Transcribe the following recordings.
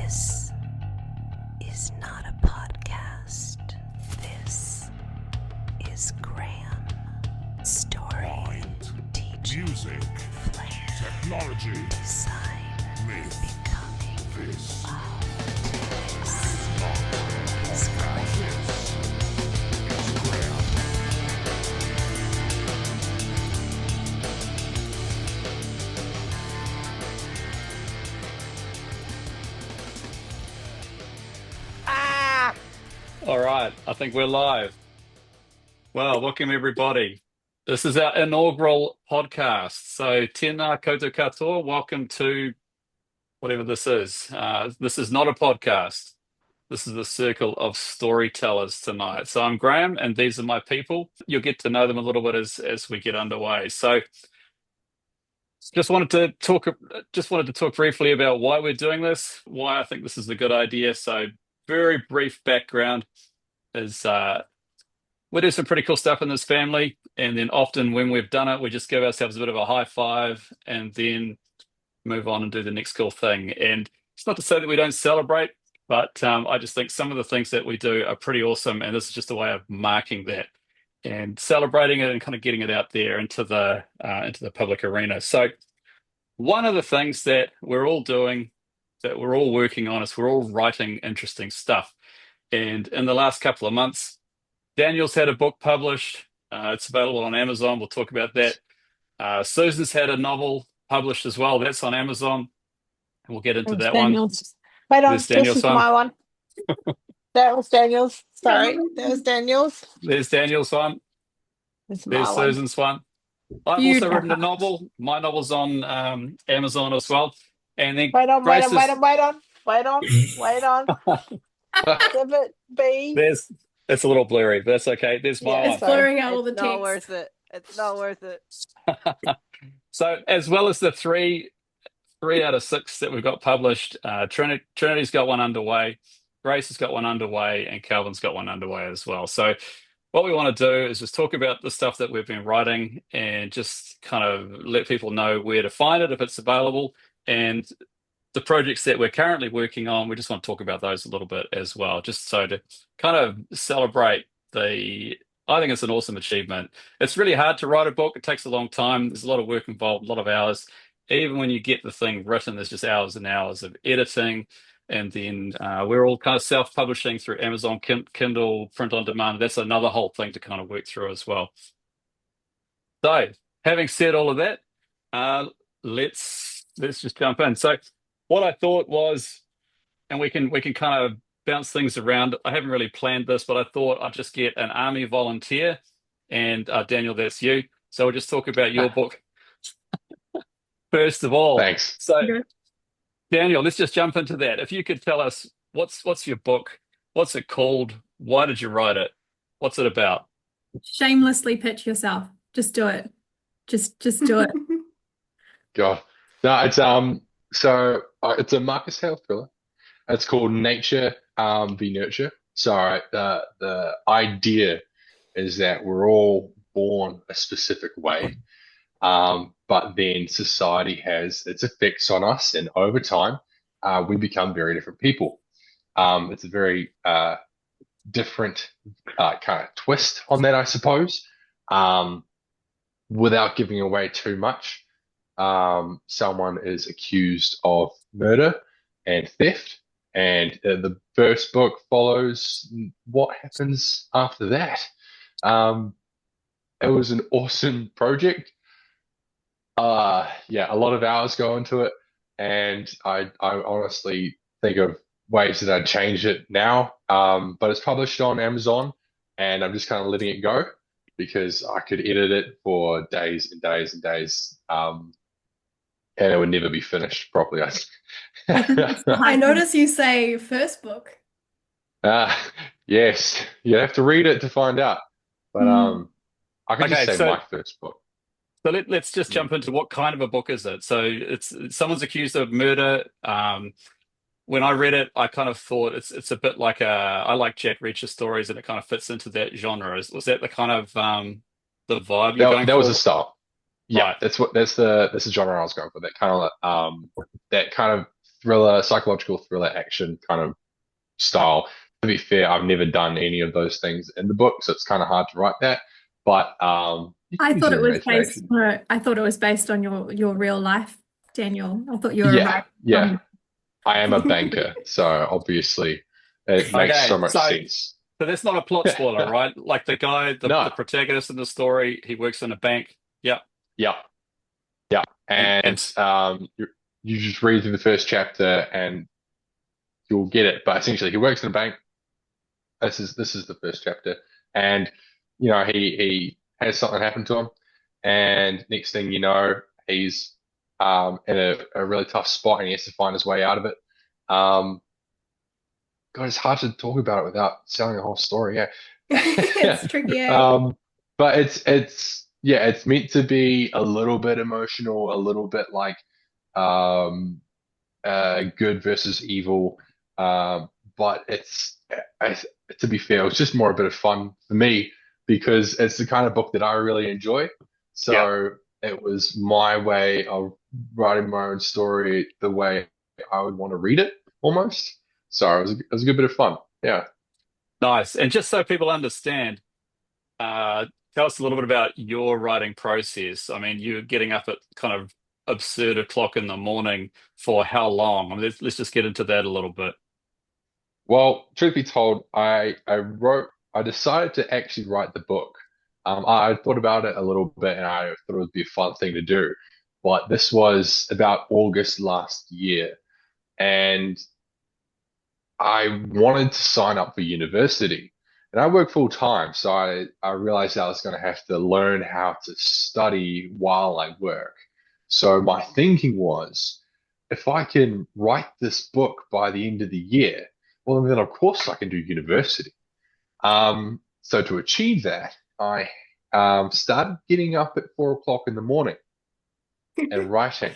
This is not a podcast. This is Graeme. Story, Mind, teaching, music, flair, technology, design, myth. becoming. This Wow. is not a podcast. This is Graeme. All right, I think we're live. Well, welcome everybody. This is our inaugural podcast. So, tēnā koutou katoa, welcome to whatever this is. This is not a podcast. This is the circle of storytellers tonight. So I'm Graeme, and these are my people. You'll get to know them a little bit as we get underway. So, just wanted to talk briefly about why we're doing this, why I think this is a good idea. So, very brief background is we do some pretty cool stuff in this family, and then often when we've done it, we just give ourselves a bit of a high five and then move on and do the next cool thing. And it's not to say that we don't celebrate, but I just think some of the things that we do are pretty awesome, and this is just a way of marking that and celebrating it and kind of getting it out there into the public arena. So one of the things that we're all doing, that we're all working on, is we're all writing interesting stuff. And in the last couple of months, Daniel's had a book published. It's available on Amazon. We'll talk about that. Susan's had a novel published as well. That's on Amazon. And we'll get into that Daniel's. Wait on, There's this Daniel's is one. my one. That was Daniel's. Sorry, that was Daniel's. one. There's Daniel's one. This is my There's one. Susan's one. I've also written a novel. My novel's on Amazon as well. And then Wait on, wait Grace on, wait on, wait on, wait on, wait on. Give it B. It's a little blurry, but that's okay. There's my Yeah, one. it's fine. Blurring out all the It's not text. worth it. It's not worth it. So, as well as the three out of six that we've got published, Trinity's got one underway, Grace has got one underway, and Calvin's got one underway as well. So, what we want to do is just talk about the stuff that we've been writing and just kind of let people know where to find it if it's available. And the projects that we're currently working on, we just want to talk about those a little bit as well, just so to kind of celebrate I think it's an awesome achievement. It's really hard to write a book. It takes a long time. There's a lot of work involved, a lot of hours. Even when you get the thing written, there's just hours and hours of editing. And then we're all kind of self-publishing through Amazon, Kindle, print on demand. That's another whole thing to kind of work through as well. So, having said all of that, let's just jump in. So, what I thought was, and we can kind of bounce things around. I haven't really planned this, but I thought I'd just get an army volunteer, and Daniel, that's you. So we'll just talk about your book first of all. Thanks. So, Okay. Daniel, let's just jump into that. If you could tell us what's your book, what's it called, why did you write it, what's it about? Shamelessly pitch yourself. Just do it. Just do it. God. No, it's a Marcus Hale thriller. It's called Nature v Nurture. So the idea is that we're all born a specific way, but then society has its effects on us, and over time, we become very different people. It's a very different kind of twist on that, I suppose. Without giving away too much, someone is accused of murder and theft, and the first book follows what happens after that. It was an awesome project. Yeah, a lot of hours go into it, and I honestly think of ways that I'd change it now. But it's published on Amazon, and I'm just kind of letting it go because I could edit it for days and days and days, and it would never be finished properly. I notice you say first book. Yes, you have to read it to find out. But I can just Okay, say so- my first book. So let's just jump into what kind of a book is it? So it's someone's accused of murder. When I read it, I kind of thought it's a bit like I like Jack Reacher stories, and it kind of fits into that genre. Was that the kind of the vibe you're going That was for? a style. Yeah, Right. that's the genre I was going for. That kind of thriller, psychological thriller action kind of style. To be fair, I've never done any of those things in the book, so it's kind of hard to write that. But you can I use thought it your was based. imagination. I thought it was based on your real life, Daniel. I thought you were Yeah, right yeah. on. I am a banker, so obviously it makes so Okay, much so sense. that's not a plot spoiler, right? Like the guy, the No, protagonist in the story, he works in a bank. Yeah, yeah, yeah. and And you just read through the first chapter and you'll get it. But essentially, he works in a bank. This is the first chapter, and he has something happen to him, and next thing you know, he's in a really tough spot, and he has to find his way out of it. Um, God, it's hard to talk about it without selling the whole story. Yeah. It's tricky, eh? But it's meant to be a little bit emotional, a little bit like um good versus evil. But I, to be fair, it was just more a bit of fun for me because it's the kind of book that I really enjoy. yeah, So it was my way of writing my own story the way I would want to read it almost. So it was a good bit of fun. Yeah. nice. And just so people understand, uh, tell us a little bit about your writing process. I mean, you're getting up at kind of absurd o'clock in the morning for how long? I mean, let's just get into that a little bit. Well, truth be told, I decided to actually write the book. I thought about it a little bit and I thought it would be a fun thing to do. But this was about August last year. And I wanted to sign up for university. And I work full time, so I realized I was going to have to learn how to study while I work. So my thinking was, if I can write this book by the end of the year, well, then of course I can do university. So to achieve that, I started getting up at 4 o'clock in the morning and writing,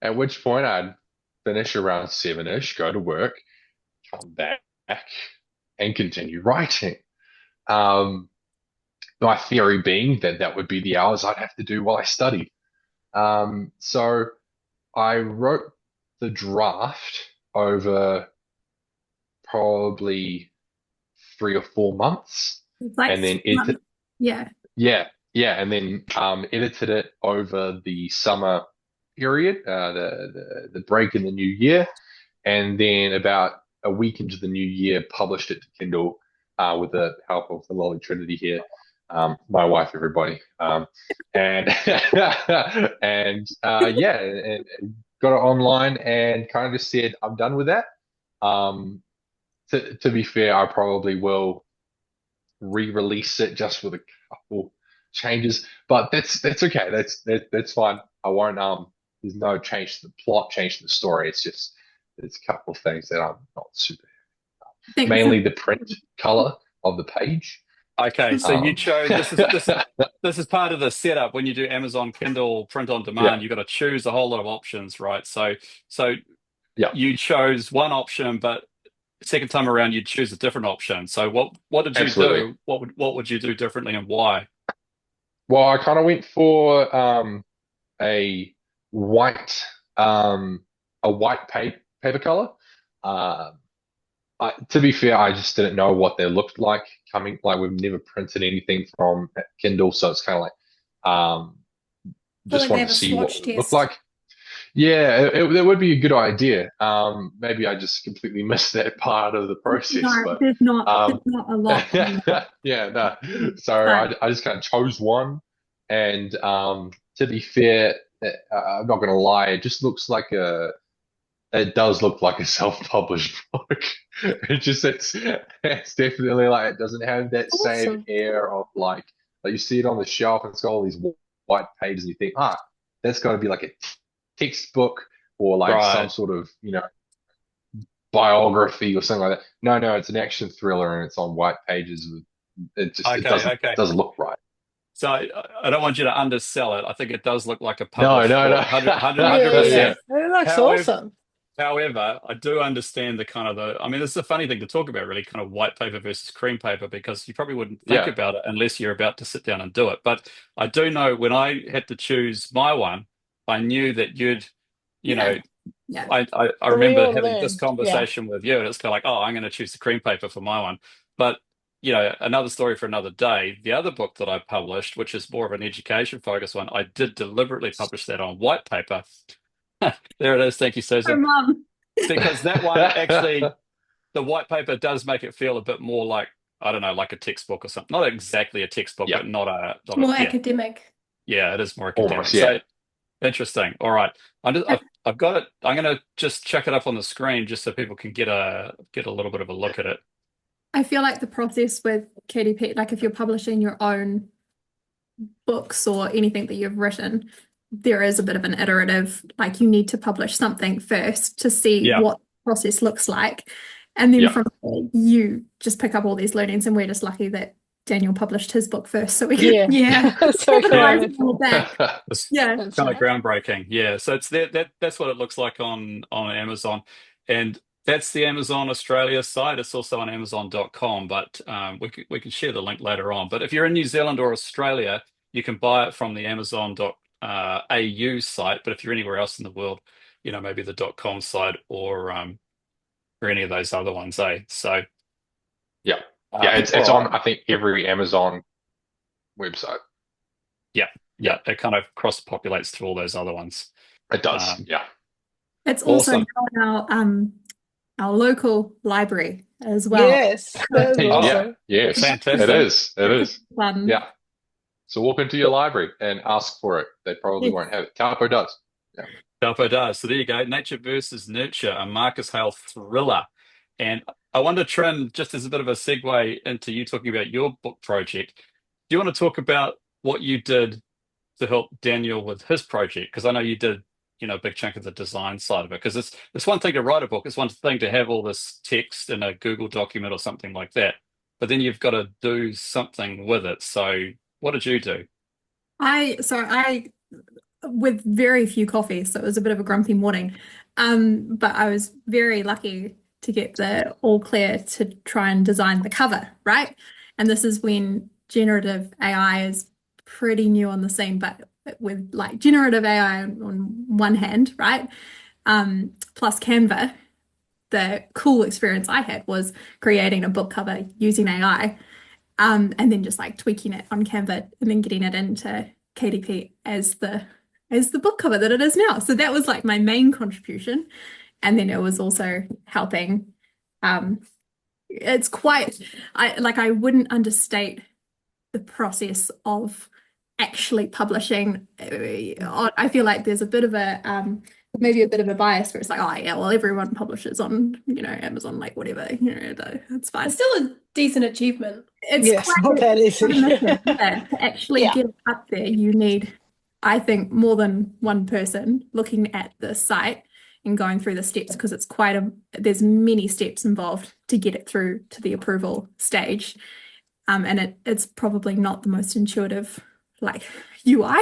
at which point I'd finish around seven-ish, go to work, come back and continue writing. Um, my theory being that that would be the hours I'd have to do while I studied. So I wrote the draft over probably 3 or 4 months, It's like and then yeah. yeah, and then edited it over the summer period, the break in the new year, and then about a week into the new year, published it to Kindle with the help of the lovely Trinity here, my wife, everybody, and and got it online and kind of just said I'm done with that. Um, to be fair, I probably will re-release it just with a couple changes, but that's okay. That's fine. I won't. There's no change to the plot, change to the story. It's just there's a couple of things that I'm not super. I think Mainly the print color of the page. Okay, so you Um, chose this is part of the setup when you do Amazon Kindle print on yeah, demand. You've got to choose a whole lot of options, right? So yeah, you chose one option, but second time around you'd choose a different option. So what did you absolutely. do? What would you do differently and why? Well, I kind of went for a white um, paper color. Um, to be fair, I just didn't know what they looked like coming. Like we've never printed anything from Kindle, so it's kind of like feel just like they wanted have to a see what swatch it looked test. like. Yeah, that would be a good idea. Maybe I just completely missed that part of the process, No, but there's um, not a lot on that. yeah, no. So But I just kind of chose one, and to be fair, I'm not gonna lie, it does look like a self-published book. It's definitely like it doesn't have that same Awesome. air of like you see it on the shelf and it's got all these white pages and you think, that's got to be like a textbook or like some Right. sort of, biography or something like that. No, no, it's an action thriller and it's on white pages. It Okay, okay. doesn't look right. So I don't want you to undersell it. I think it does look like a No, published no, book, no. Yeah, 100%. it looks However, awesome. However, I do understand the kind of I mean, this is a funny thing to talk about, really, kind of white paper versus cream paper, because you probably wouldn't think Yeah, about it unless you're about to sit down and do it. But I do know when I had to choose my one, I knew that you yeah, know, Yeah. I So we remember all having this learned. Yeah. conversation with you, and it's kind of like, oh, I'm going to choose the cream paper for my one. But another story for another day. The other book that I published, which is more of an education focused one, I did deliberately publish that on white paper. There it is. Thank you, Oh, Susan. mum. Because that one actually, the white paper does make it feel a bit more like, I don't know, like a textbook or something. Not exactly a textbook, Yeah. but More yeah, academic. yeah, it is more Almost, academic. yeah. So interesting. All right, I've got it. I'm going to just check it up on the screen just so people can get a little bit of a look at it. I feel like the process with KDP, like if you're publishing your own books or anything that you've written, there is a bit of an iterative, like you need to publish something first to see Yeah. what the process looks like. And then Yeah. from there, you just pick up all these learnings, and we're just lucky that Daniel published his book first, so we can So we can capitalize learn it. on all that. It's Yeah. That's kind of right. groundbreaking. Yeah. So it's that's what it looks like on Amazon, and that's the Amazon Australia site. It's also on Amazon.com, but we can share the link later on. But if you're in New Zealand or Australia, you can buy it from the Amazon.au site. But if you're anywhere else in the world, maybe the .com site or any of those other ones, eh? So Yeah. Yeah, it's all on, right. I think, every Amazon website. Yeah, it kind of cross-populates to all those other ones. It does. Um, Yeah. It's also Awesome. now our local library as well. Yes, that is Yeah. awesome. Yes. Fantastic. It is. It is. Fun. Yeah. So walk into your library and ask for it. They probably Yes. won't have it. Taupo does. Yeah. Taupo does. So there you go. Nature versus Nurture, a Marcus Hale thriller. And I wonder, Trin, just as a bit of a segue into you talking about your book project, do you want to talk about what you did to help Daniel with his project? Because I know you did, a big chunk of the design side of it. Because it's one thing to write a book, it's one thing to have all this text in a Google document or something like that. But then you've got to do something with it. So what did you do? I with very few coffees, so it was a bit of a grumpy morning. But I was very lucky to get the all clear to try and design the cover, right? And this is when generative AI is pretty new on the scene, but with like generative AI on one hand, right? Plus Canva, the cool experience I had was creating a book cover using AI, and then just like tweaking it on Canva and then getting it into KDP as the book cover that it is now. So that was like my main contribution. And then it was also helping. It's quite, I wouldn't understate the process of actually publishing. I feel like there's a bit of a maybe a bit of a bias where it's like, oh yeah, well everyone publishes on Amazon, like whatever, it's fine. It's still a decent achievement. It's Yes, quite not that easy. quite a mission, yeah. To actually Yeah. get it up there, you need, I think, more than one person looking at the site and going through the steps, because it's there's many steps involved to get it through to the approval stage. And it's probably not the most intuitive like UI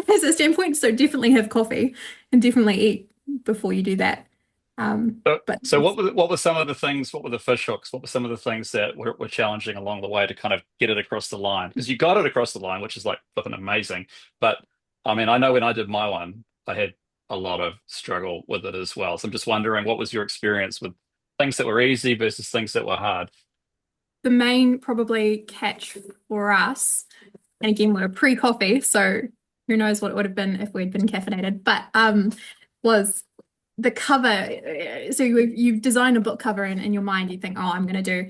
as a standpoint. So definitely have coffee and definitely eat before you do that. So what were some of the things? What were the fish hooks? What were some of the things that were challenging along the way to kind of get it across the line? Because you got it across the line, which is like flipping amazing. But I mean, I know when I did my one, I had a lot of struggle with it as well. So I'm just wondering, what was your experience with things that were easy versus things that were hard? The main probably catch for us, and again, we're pre-coffee, so who knows what it would have been if we'd been caffeinated, but was the cover. So you design a book cover and in your mind you think, oh, I'm going to do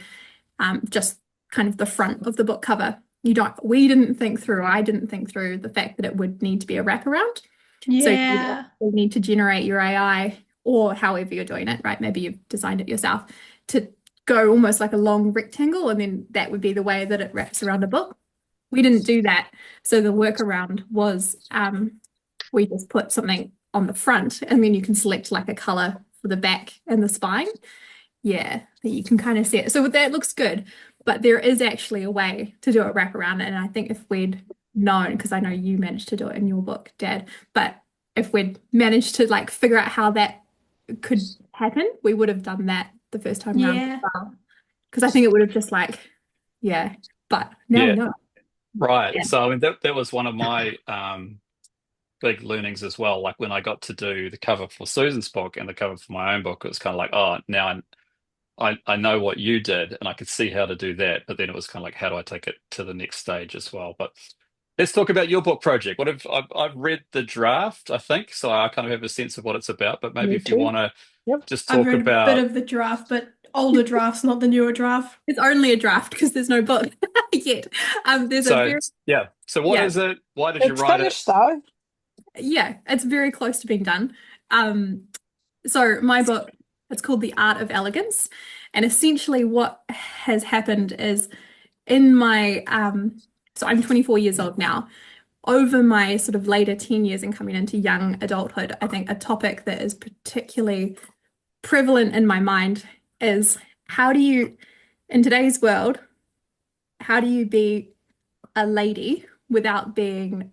just kind of the front of the book cover. I didn't think through the fact that it would need to be a wraparound. Yeah. So you need to generate your AI, or however you're doing it, right? Maybe you've designed it yourself to go almost like a long rectangle, and then that would be the way that it wraps around a book. We didn't do that. So the workaround was we just put something on the front, and then you can select like a color for the back and the spine. Yeah, that you can kind of see it. So that looks good, but there is actually a way to do it wraparound. And I think if we'd known, because I know you managed to do it in your book, Dad, but if we'd managed to like figure out how that could happen, we would have done that the first time around as well. Because I think it would have just like, but now we know. Right. Yeah. So I mean that was one of my big learnings as well. Like when I got to do the cover for Susan's book and the cover for my own book, it was kind of like, oh, now I know what you did and I could see how to do that. But then it was kind of like, how do I take it to the next stage as well? But let's talk about your book project. I've read the draft, I think, so I kind of have a sense of what it's about. But maybe Me if you too. want to Yep. just I've talk read a bit about, of the draft, but older drafts, not the newer draft. It's only a draft because there's no book yet. There's a so very yeah. So what yeah. is it? Why did you It's write it? finished though. Yeah, it's very close to being done. So my book, it's called The Art of Elegance, and essentially what has happened is in my so I'm 24 years old now. Over my sort of later teen years and coming into young adulthood, I think a topic that is particularly prevalent in my mind is how do you, in today's world, how do you be a lady without being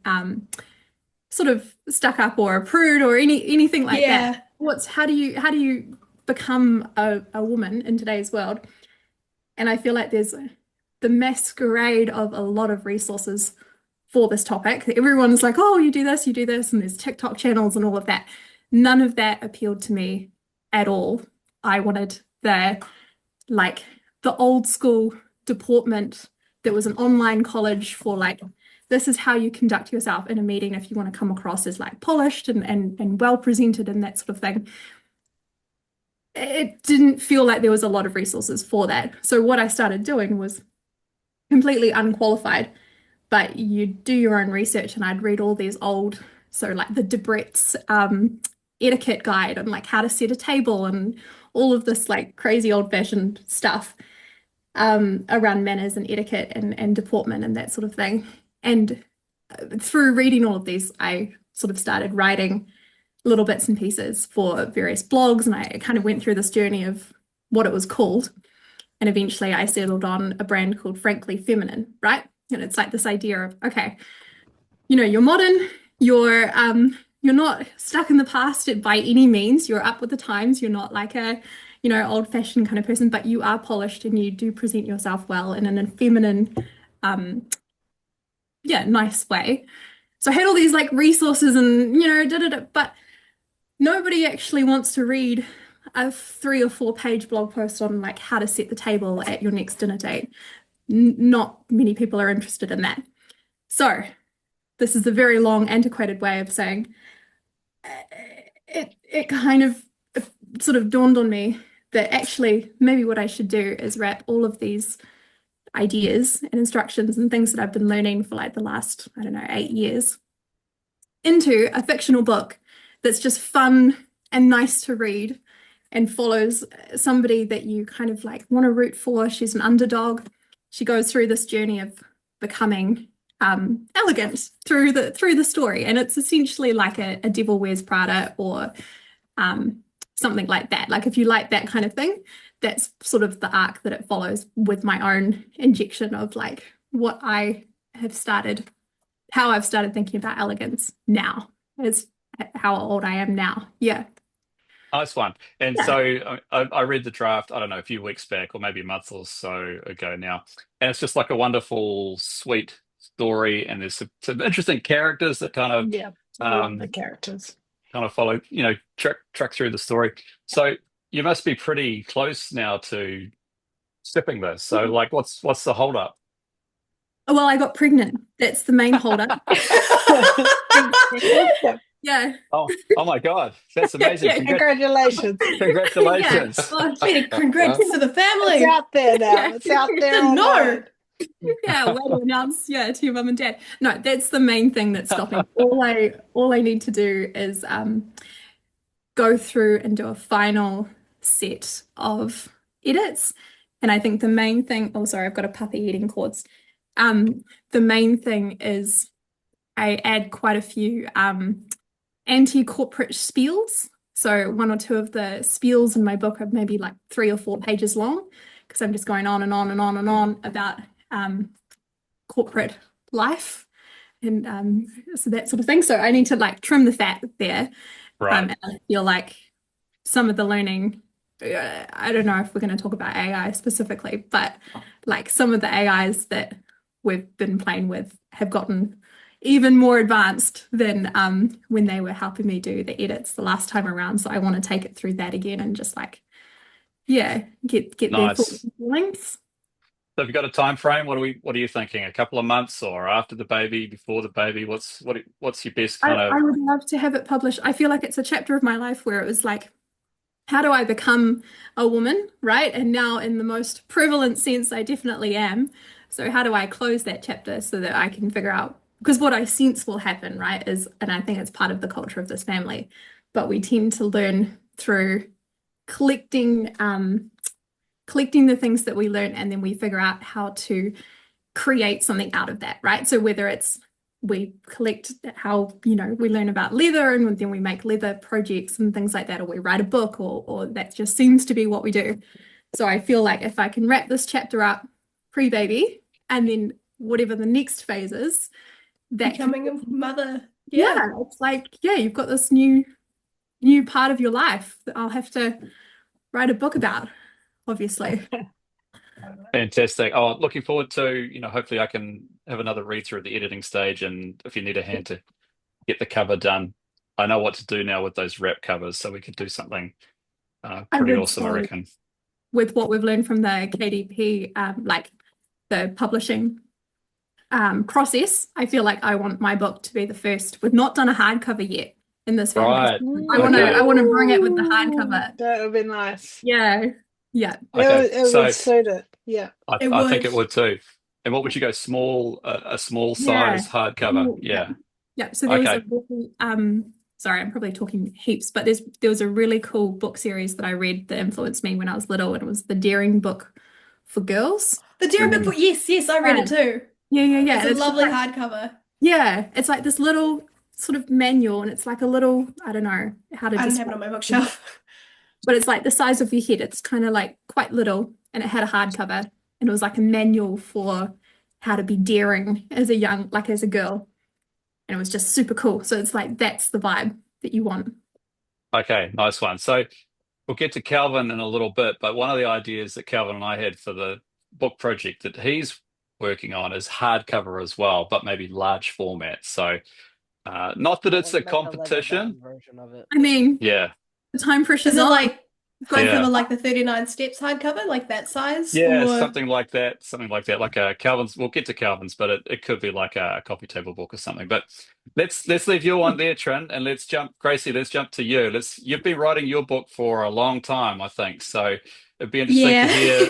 sort of stuck up or a prude or anything like Yeah. that? How do you become a woman in today's world? And I feel like there's the masquerade of a lot of resources for this topic. Everyone's like, oh, you do this, and there's TikTok channels and all of that. None of that appealed to me at all. I wanted the old school deportment that was an online college for like, this is how you conduct yourself in a meeting if you want to come across as like polished and well presented and that sort of thing. It didn't feel like there was a lot of resources for that. So what I started doing was completely unqualified, but you do your own research, and I'd read all these old, so like the Debrett's etiquette guide and like how to set a table and all of this like crazy old-fashioned stuff around manners and etiquette and deportment and that sort of thing. And through reading all of these, I sort of started writing little bits and pieces for various blogs, and I kind of went through this journey of what it was called. And eventually I settled on a brand called Frankly Feminine, right? And it's like this idea of, okay, you're modern, you're not stuck in the past by any means, you're up with the times, you're not like a, old-fashioned kind of person, but you are polished and you do present yourself well in a feminine, nice way. So I had all these like resources and, but nobody actually wants to read a 3 or 4 page blog post on like how to set the table at your next dinner date. Not many people are interested in that. So this is a very long, antiquated way of saying it kind of sort of dawned on me that actually maybe what I should do is wrap all of these ideas and instructions and things that I've been learning for like the last, 8 years into a fictional book that's just fun and nice to read and follows somebody that you kind of like want to root for. She's an underdog. She goes through this journey of becoming elegant through the story, and it's essentially like a Devil Wears Prada or something like that. Like if you like that kind of thing, that's sort of the arc that it follows, with my own injection of like what I have started, how I've started thinking about elegance now, is how old I am now. Yeah. Oh, it's fun. And Yeah. so I read the draft, I don't know, a few weeks back or maybe a month or so ago now. And it's just like a wonderful, sweet story. And there's some interesting characters that kind of Yeah. I love the characters. kind of follow, track through the story. So you must be pretty close now to shipping this. So like what's the holdup? Well, I got pregnant. That's the main holdup. Yeah. Oh my God. That's amazing. Yeah, Congratulations. Congratulations. Yeah. Well, Congrats to the family. It's out there now. It's out there. Didn't know. online. yeah, way to announce, to your mum and dad. No, that's the main thing that's stopping. All I need to do is go through and do a final set of edits. And I think the main thing, oh sorry, I've got a puppy eating cords. The main thing is I add quite a few anti-corporate spiels. So 1 or 2 of the spiels in my book are maybe like 3 or 4 pages long, because I'm just going on and on and on and on about corporate life and so that sort of thing. So I need to like trim the fat there. Right. And I feel like some of the learning, I don't know if we're going to talk about AI specifically, but like some of the AIs that we've been playing with have gotten even more advanced than when they were helping me do the edits the last time around. So I want to take it through that again and just like, yeah, get their thoughts Nice. and feelings. So have you got a time frame? What are you thinking? A couple of months or after the baby, before the baby? What's your best kind I of would love to have it published. I feel like it's a chapter of my life where it was like, how do I become a woman, right? And now, in the most prevalent sense, I definitely am. So, how do I close that chapter so that I can figure out? Because what I sense will happen, right, is, and I think it's part of the culture of this family, but we tend to learn through collecting, collecting the things that we learn, and then we figure out how to create something out of that, right? So whether it's we collect how, we learn about leather and then we make leather projects and things like that, or we write a book, or that just seems to be what we do. So I feel like if I can wrap this chapter up pre-baby and then whatever the next phase is, that Becoming a mother. yeah, it's like, yeah, you've got this new part of your life that I'll have to write a book about, obviously. fantastic? Oh, looking forward to, hopefully I can have another read through the editing stage, and if you need a hand to get the cover done, I know what to do now with those wrap covers, so we could do something I pretty would awesome, I say reckon. with what we've learned from the KDP, like the publishing process, I feel like I want my book to be the first. We've not done a hardcover yet in this family. Right. I want to bring it with the hardcover. That would be nice. Yeah. Yeah. Okay, It so would suit it. Yeah. I think it would too. And what would you go, a small Yeah. size hardcover? Ooh, Yeah. Yeah. So there was Okay. a really, sorry, I'm probably talking heaps, but there was a really cool book series that I read that influenced me when I was little, and it was the Daring book for girls. The Daring Mhm. book, yes, I read it too. Yeah. It's And a lovely just like, hardcover. yeah, it's like this little sort of manual, and it's like a little, I don't know how to I don't just, have it on my bookshelf. but it's like the size of your head. It's kind of like quite little, and it had a hardcover, and it was like a manual for how to be daring as a girl. And it was just super cool. So it's like that's the vibe that you want. Okay, nice one. So we'll get to Calvin in a little bit, but one of the ideas that Calvin and I had for the book project that he's working on is hardcover as well, but maybe large format. So not that it's a Make leather-bound competition. version of it. I mean, Yeah. the time pressure's Is it on. like Yeah. hardcover like the 39 Steps hardcover, like that size? Yeah, Or something like that. Something like that. Like a Calvin's, we'll get to Calvin's, but it could be like a coffee table book or something. But let's leave you on there, Trin, and Gracie, let's jump to you. You've been writing your book for a long time, I think. So it'd be interesting to yeah. hear.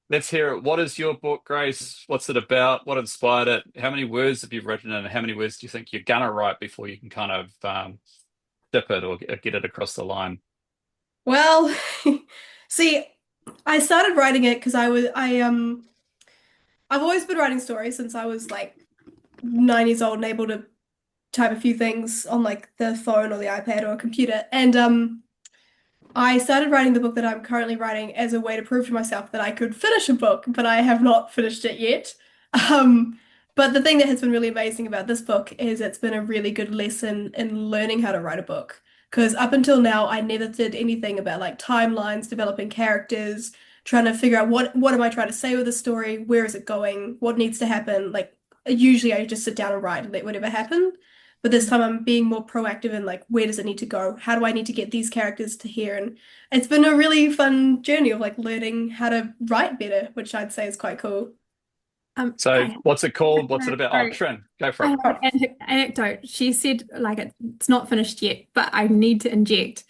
Let's hear it. What is your book, Grace? What's it about? What inspired it? How many words have you written, and how many words do you think you're gonna write before you can kind of dip it or get it across the line? Well, see, I started writing it because I've always been writing stories since I was like 9 years old and able to type a few things on like the phone or the iPad or a computer. And I started writing the book that I'm currently writing as a way to prove to myself that I could finish a book, but I have not finished it yet. But the thing that has been really amazing about this book is it's been a really good lesson in learning how to write a book. Because up until now, I never did anything about like timelines, developing characters, trying to figure out what am I trying to say with the story, where is it going, what needs to happen. Like usually I just sit down and write and let whatever happen. But this time I'm being more proactive in like where does it need to go? How do I need to get these characters to here? And it's been a really fun journey of like learning how to write better, which I'd say is quite cool. So what's it called? What's it about? Oh, Sorry. Trin, go for I it. have an anecdote. She said, like, it's not finished yet, but I need to inject.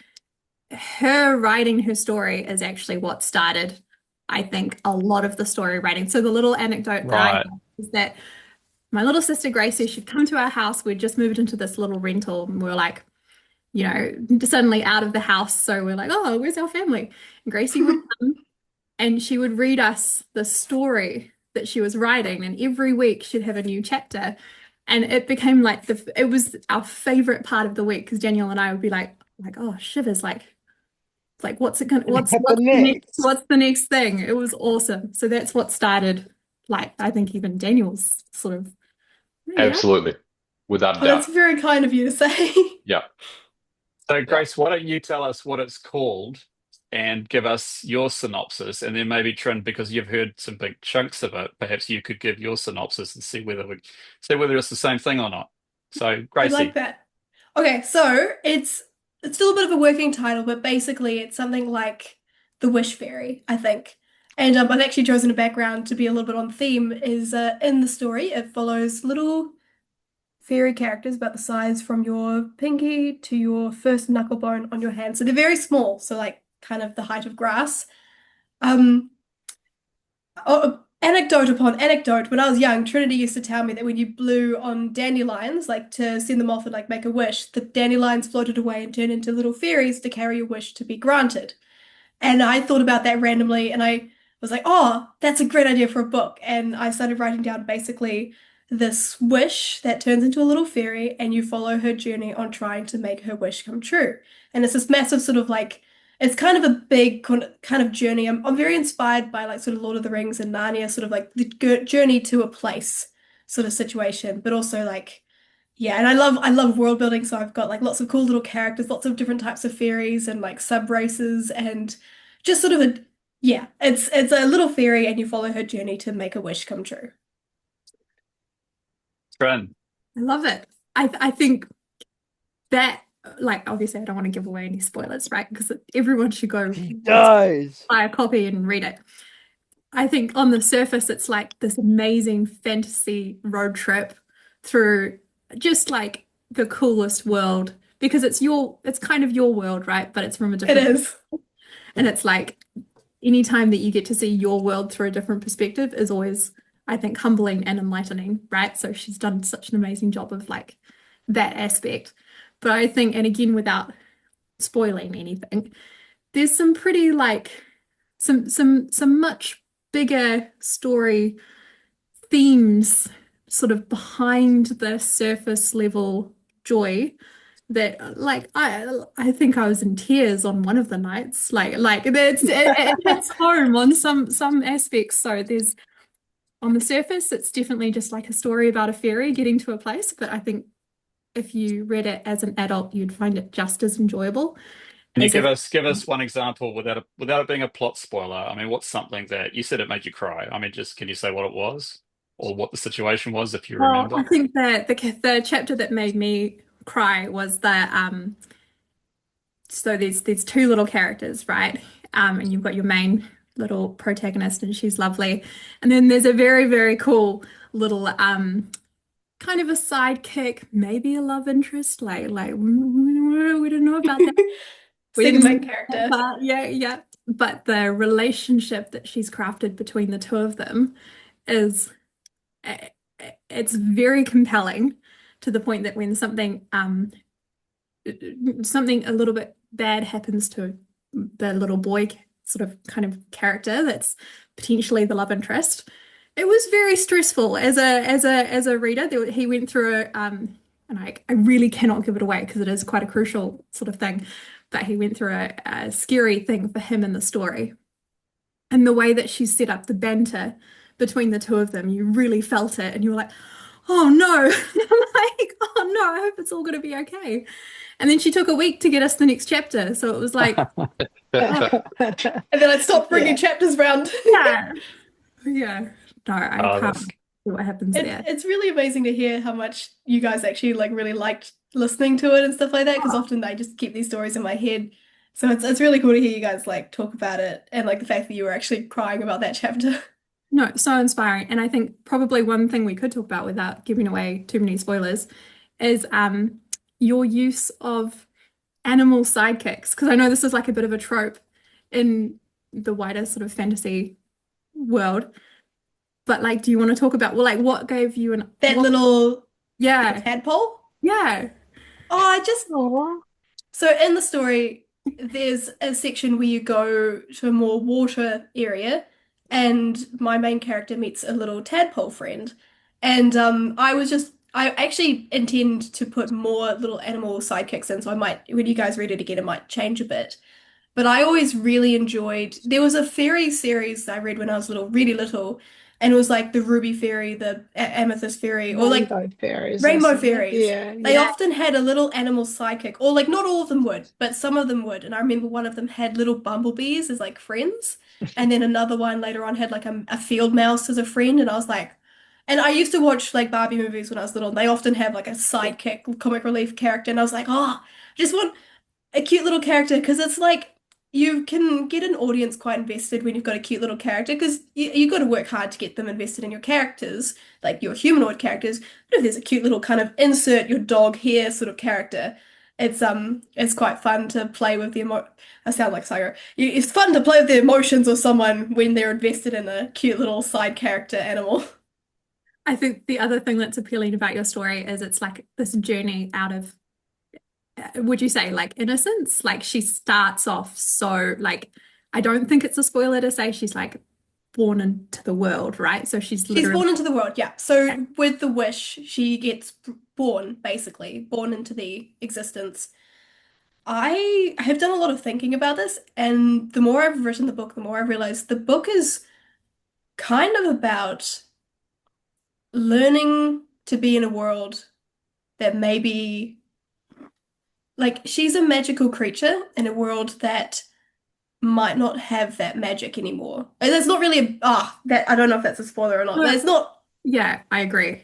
Her writing her story is actually what started, I think, a lot of the story writing. So the little anecdote that I Right. have is that my little sister Gracie, she'd come to our house. We'd just moved into this little rental, and we were like, suddenly out of the house. So we're like, oh, where's our family? And Gracie would come and she would read us the story that she was writing, and every week she'd have a new chapter, and it became like it was our favorite part of the week because Daniel and I would be like oh shivers, like what's it gonna what's The next. what's the next thing. It was awesome. So that's what started, like, I think even Daniel's sort of Absolutely. Without a Well, that's doubt. very kind of you to say. Yeah. So, Grace, why don't you tell us what it's called and give us your synopsis, and then maybe Trin, because you've heard some big chunks of it, perhaps you could give your synopsis and see whether it's the same thing or not. So, I Gracie. like that. Okay, so it's still a bit of a working title, but basically it's something like the Wish Fairy, I think. And I've actually chosen a background to be a little bit on theme. Is in the story it follows little fairy characters about the size from your pinky to your first knuckle bone on your hand. So they're very small, so like kind of the height of grass. Um, Anecdote upon anecdote, when I was young, Trinity used to tell me that when you blew on dandelions, like to send them off and like make a wish, the dandelions floated away and turned into little fairies to carry your wish to be granted. And I thought about that randomly and I was like, oh, that's a great idea for a book. And I started writing down basically this wish that turns into a little fairy and you follow her journey on trying to make her wish come true. And it's this massive sort of like, it's kind of a big kind of journey. I'm very inspired by like sort of Lord of the Rings and Narnia, sort of like the journey to a place sort of situation, but also like, yeah, and I love world building, so I've got like lots of cool little characters, lots of different types of fairies and like sub races and just sort of a yeah, it's a little fairy and you follow her journey to make a wish come true. Trin. I love it. I think that, like, obviously I don't want to give away any spoilers, right? Because everyone should go Does. buy a copy and read it. I think on the surface it's like this amazing fantasy road trip through just like the coolest world because it's kind of your world, right? But it's from a It different is. and it's like anytime that you get to see your world through a different perspective is always, I think, humbling and enlightening, right? So she's done such an amazing job of like that aspect. But I think, and again, without spoiling anything, there's some pretty like some much bigger story themes sort of behind the surface level joy that like I think I was in tears on one of the nights like it hits home on some aspects. So there's on the surface it's definitely just like a story about a fairy getting to a place, but I think if you read it as an adult you'd find it just as enjoyable Can you as if give us one example without it being a plot spoiler? I mean, what's something that you said it made you cry? I mean, just can you say what it was or what the situation was if you well I remember? think that the chapter that made me cry was the so there's two little characters, right? And you've got your main little protagonist, and she's lovely. And then there's a very, very cool little kind of a sidekick, maybe a love interest, like we don't know about that. We See the didn't main know character. that part. Yeah, yeah. But the relationship that she's crafted between the two of them is it's very compelling to the point that when something a little bit bad happens to the little boy sort of kind of character that's potentially the love interest. It was very stressful as a reader. He went through and I really cannot give it away because it is quite a crucial sort of thing, but he went through a scary thing for him in the story. And the way that she set up the banter between the two of them, you really felt it, and you were like, oh no, like, oh no, I hope it's all going to be okay. And then she took a week to get us the next chapter. So it was like, And then I stopped bringing chapters round. yeah, yeah. No, I Oh, can't that's see what happens there. It's really amazing to hear how much you guys actually like really liked listening to it and stuff like that, because often I just keep these stories in my head. So it's really cool to hear you guys like talk about it and like the fact that you were actually crying about that chapter. No, so inspiring. And I think probably one thing we could talk about without giving away too many spoilers is your use of animal sidekicks. Because I know this is like a bit of a trope in the wider sort of fantasy world. But like, do you want to talk about, well, like what gave you That little yeah, tadpole. yeah. Oh, I just Aw. So in the story, there's a section where you go to a more water area, and my main character meets a little tadpole friend. And I actually intend to put more little animal sidekicks in, so I might, when you guys read it again, it might change a bit. But I always really enjoyed, there was a fairy series that I read when I was little, really little, and it was like the Ruby Fairy, the Amethyst Fairy, or like Rainbow fairies. Rainbow isn't it? Fairies. Yeah, They yeah. often had a little animal sidekick, or like not all of them would, but some of them would. And I remember one of them had little bumblebees as like friends, and then another one later on had like a field mouse as a friend. And I was like, And I used to watch like Barbie movies when I was little, and they often have like a sidekick comic relief character, and I was like, oh, I just want a cute little character because it's like you can get an audience quite invested when you've got a cute little character because you got to work hard to get them invested in your characters, like your humanoid characters. But if there's a cute little kind of insert your dog here sort of character, it's quite fun to play with the I sound like Saga. It's fun to play with the emotions of someone when they're invested in a cute little side character animal. I think the other thing that's appealing about your story is it's like this journey out of, would you say like innocence? Like she starts off so like, I don't think it's a spoiler to say she's like born into the world, right? So she's She's literally born into the world, yeah. So with the wish, she gets born, basically, born into the existence. I have done a lot of thinking about this, and the more I've written the book, the more I've realized the book is kind of about learning to be in a world that maybe like she's a magical creature in a world that might not have that magic anymore. And that's not really that I don't know if that's a spoiler or not. No. That's not yeah, I agree.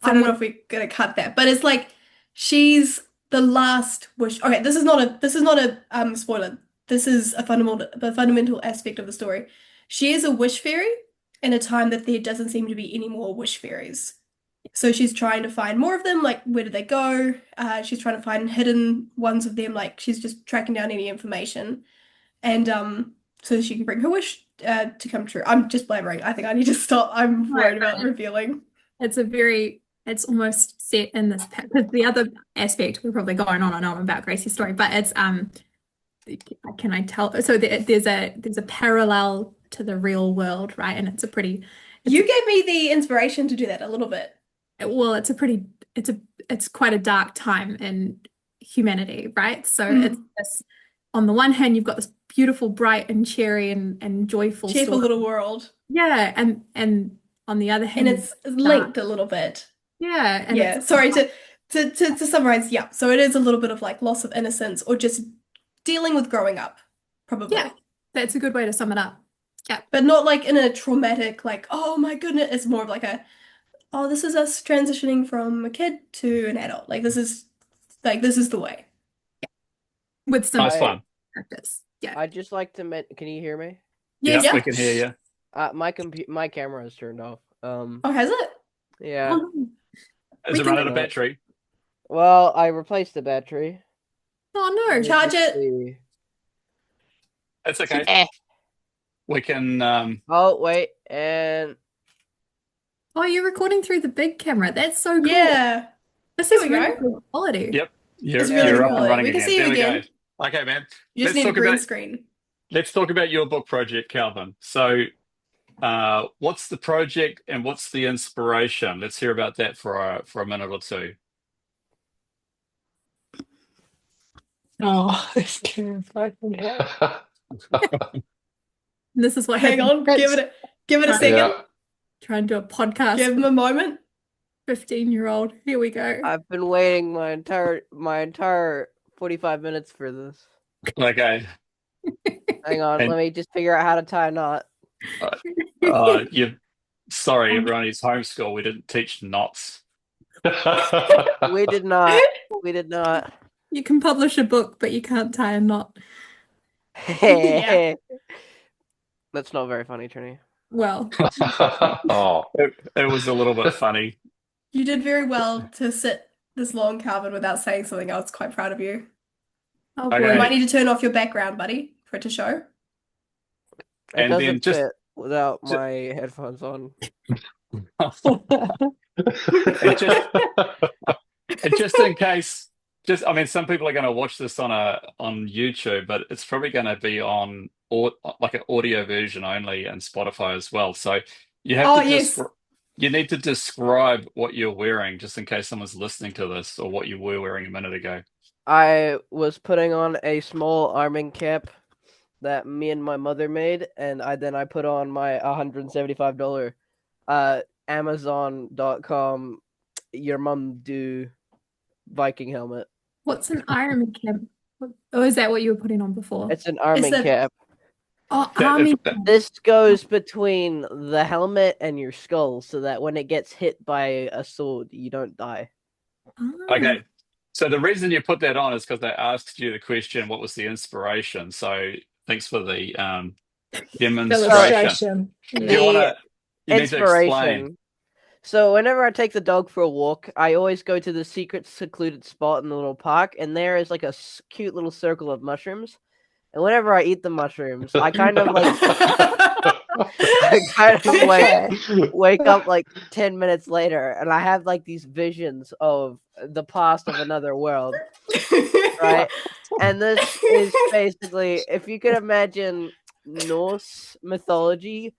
I don't know if we're gonna cut that, but it's like she's the last wish. Okay, this is not a spoiler. This is the fundamental aspect of the story. She is a wish fairy in a time that there doesn't seem to be any more wish fairies. So she's trying to find more of them, like where did they go? She's trying to find hidden ones of them, like she's just tracking down any information. And so she can bring her wish to come true. I'm just blabbering. I think I need to stop. I'm worried about revealing. It's almost set in this because the other aspect we're probably going on and on about Gracie's story, but it's can I tell? So there's a parallel to the real world, right? And You gave me the inspiration to do that a little bit. Well, it's quite a dark time in humanity, right? So it's this, on the one hand, you've got this beautiful, bright and cheery and joyful cheerful story. little world. Yeah, and on the other hand, and it's linked a little bit. Yeah, and yeah. Sorry to summarize. Yeah, so it is a little bit of like loss of innocence or just dealing with growing up, probably. Yeah, that's a good way to sum it up. Yeah, but not like in a traumatic, like oh my goodness. It's more of like this is us transitioning from a kid to an adult. Like this is the way. Yeah, with some nice fun practice. Yeah, I'd just like to can you hear me? Yes, we can hear you. My camera is turned off. Oh, has it? Yeah. Is it running out of battery? Well, I replaced the battery. Oh no, charge it. It's okay. We can Oh wait, and oh, you're recording through the big camera. That's so cool. Yeah. This is really good quality. Yep. It's really you're up and running we can again. see you There again. we go. Okay, man. You just need a green screen. Let's talk about your book project, Calvin. So what's the project and what's the inspiration? Let's hear about that for a minute or two. Oh, this can fucking hell. This is what Hang on, give it a second. Yeah. Try and do a podcast. Give him a moment. 15-year-old. Here we go. I've been waiting my entire 45 minutes for this. Okay. Hang on, let me just figure out how to tie a knot. Sorry, everyone. It's homeschool. We didn't teach knots. We did not. We did not. You can publish a book, but you can't tie a knot. Yeah. That's not very funny, Trinity. Well, Oh, it was a little bit funny. You did very well to sit this long, Calvin, without saying something else. Quite proud of you. oh Okay. boy. You might need to turn off your background, buddy, for it to show. It And then doesn't just- fit without my headphones on. And just in case, I mean, some people are going to watch this on YouTube, but it's probably going to be on like an audio version only and Spotify as well. So you have you need to describe what you're wearing, just in case someone's listening to this, or what you were wearing a minute ago. I was putting on a small arming cap that me and my mother made, and I put on my $175 Amazon.com your mum do Viking helmet. What's an Iron Camp? Oh, is that what you were putting on before? It's an arming cap. Oh, That- army. This goes between the helmet and your skull, so that when it gets hit by a sword, you don't die. Okay. So the reason you put that on is because they asked you the question, what was the inspiration? So thanks for the demonstration. Illustration. Do you The wanna you need to explain. inspiration. So whenever I take the dog for a walk, I always go to the secret secluded spot in the little park, and there is like a cute little circle of mushrooms. And whenever I eat the mushrooms, I kind of like I kind of Okay. wake up like 10 minutes later, and I have like these visions of the past of another world, right? And this is basically, if you could imagine Norse mythology,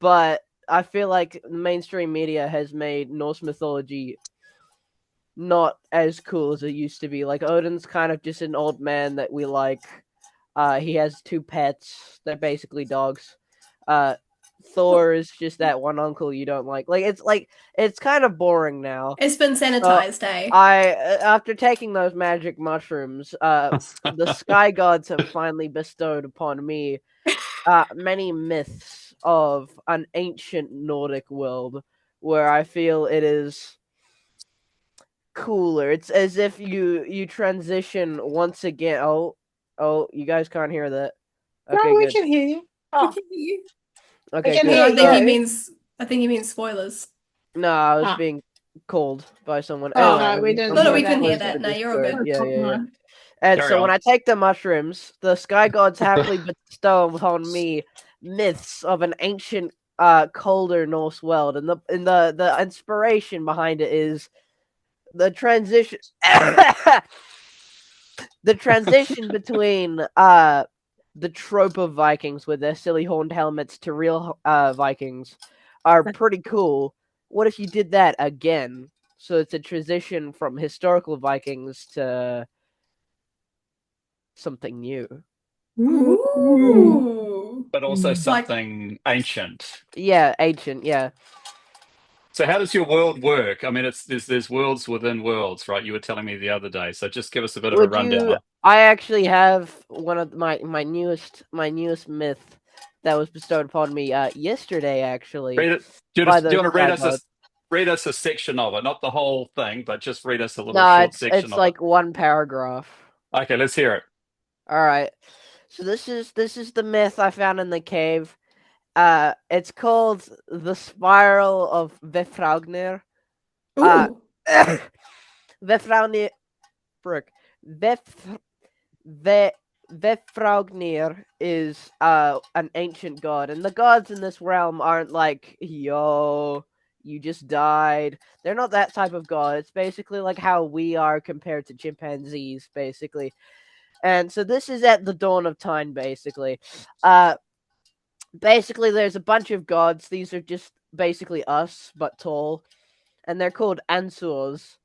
but I feel like mainstream media has made Norse mythology not as cool as it used to be. Like Odin's kind of just an old man that we like. He has 2 pets. They're basically dogs. Thor is just that one uncle you don't like. It's kind of boring now. It's been sanitized, eh? After taking those magic mushrooms, the sky gods have finally bestowed upon me many myths of an ancient Nordic world where I feel it is cooler. It's as if you transition once again. Oh, you guys can't hear that. No, Okay, we good. can hear you. I Oh, can hear you. Okay, can good. hear I think he you. means spoilers. No, I was Ah. being called by someone. Oh, Anyway, no, we didn't No, no, hear we that. couldn't hear was that. the No, you're all Discord. good. Yeah. And Carry so when on. I take the mushrooms, the sky gods happily bestow upon me myths of an ancient, colder Norse world, and the inspiration behind it is the transition. The transition between the trope of Vikings with their silly horned helmets to real Vikings are pretty cool. What if you did that again? So it's a transition from historical Vikings to something new. Ooh. But also Like, something ancient. Yeah, ancient. Yeah. So how does your world work? I mean, there's worlds within worlds, right? You were telling me the other day. So just give us a bit of a Would you? rundown. I actually have one of my newest myth that was bestowed upon me yesterday. Actually, Read it. Do you by want to those read sky us gods. read us a section of it, not the whole thing, but just read us a little No, short section it's of it. like one paragraph. Okay, let's hear it. All right. So this is the myth I found in the cave. It's called the Spiral of Vefragnir. ooh. Vefragnir, frick. Vefragnir is an ancient god, and the gods in this realm aren't like, yo, you just died. They're not that type of god. It's basically like how we are compared to chimpanzees, basically. And so this is at the dawn of time, basically. Basically, there's a bunch of gods. These are just basically us, but tall, and they're called Ansurs.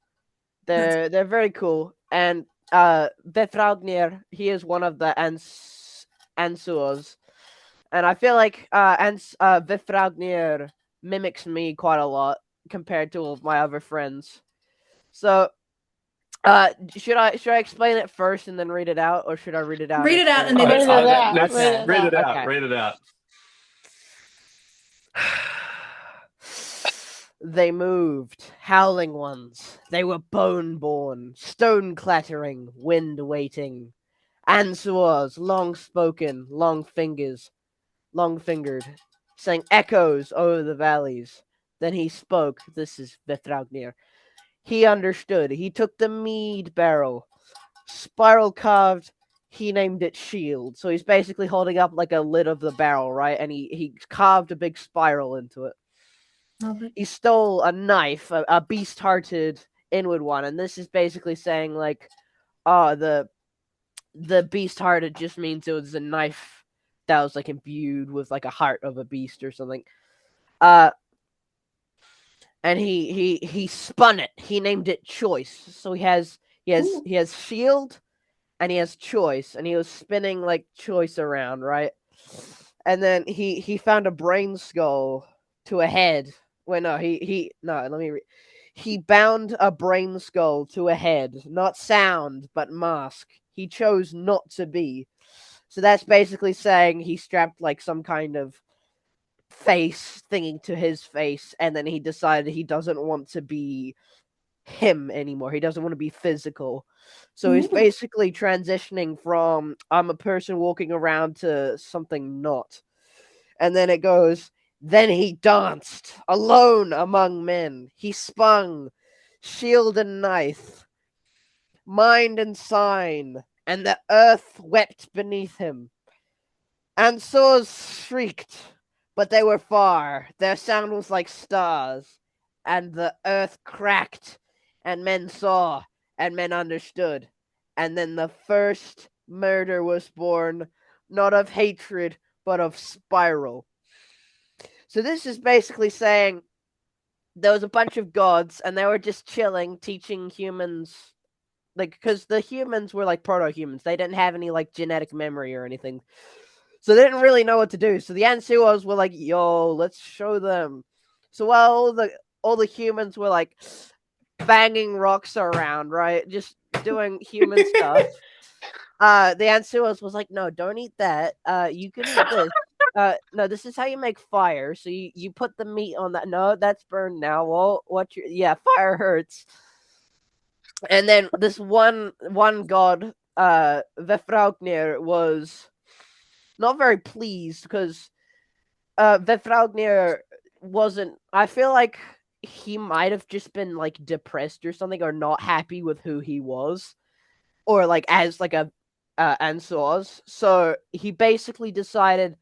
They're very cool. And Vefragnir, he is one of the Ansurs, and I feel like Vefragnir mimics me quite a lot compared to all of my other friends. So, should I explain it first and then read it out, or should I read it out? Read it out and then Read it explain it. out. Let's Read it read it out. out. Okay. Read it out. They moved, howling ones. They were bone-born, stone-clattering, wind-waiting. Answers, long-spoken, long-fingered, sang echoes over the valleys. Then he spoke. This is Vethragnir. He understood. He took the mead barrel, spiral carved. He named it Shield. So he's basically holding up like a lid of the barrel, right? And he carved a big spiral into it. He stole a knife, a beast-hearted inward one, and this is basically saying like, the beast-hearted just means it was a knife that was like imbued with like a heart of a beast or something. And he spun it. He named it Choice. So he has Shield, and he has Choice, and he was spinning like Choice around, right? And then he found a brain skull to a head. Wait, no, let me read. He bound a brain skull to a head, not sound, but mask. He chose not to be. So that's basically saying he strapped like some kind of face thingy to his face, and then he decided he doesn't want to be him anymore. He doesn't want to be physical. So he's Ooh. basically transitioning from I'm a person walking around to something not. And then it goes, then he danced alone among men. He spun shield and knife, mind and sign, and the earth wept beneath him. And swords shrieked, but they were far. Their sound was like stars, and the earth cracked, and men saw, and men understood. And then the first murder was born, not of hatred, but of spiral. So this is basically saying there was a bunch of gods, and they were just chilling, teaching humans, like, because the humans were like proto-humans. They didn't have any like genetic memory or anything. So they didn't really know what to do. So the Ansuos were like, yo, let's show them. So while all the humans were like banging rocks around, right? Just doing human stuff. The Ansuos was like, no, don't eat that. You can eat this. No, this is how you make fire. So you put the meat on that. No, that's burned now. Well, yeah, fire hurts. And then this one god, Vefrauknir, was not very pleased because Vefrauknir wasn't. I feel like he might have just been like depressed or something, or not happy with who he was, or like as like a Ansors. So he basically decided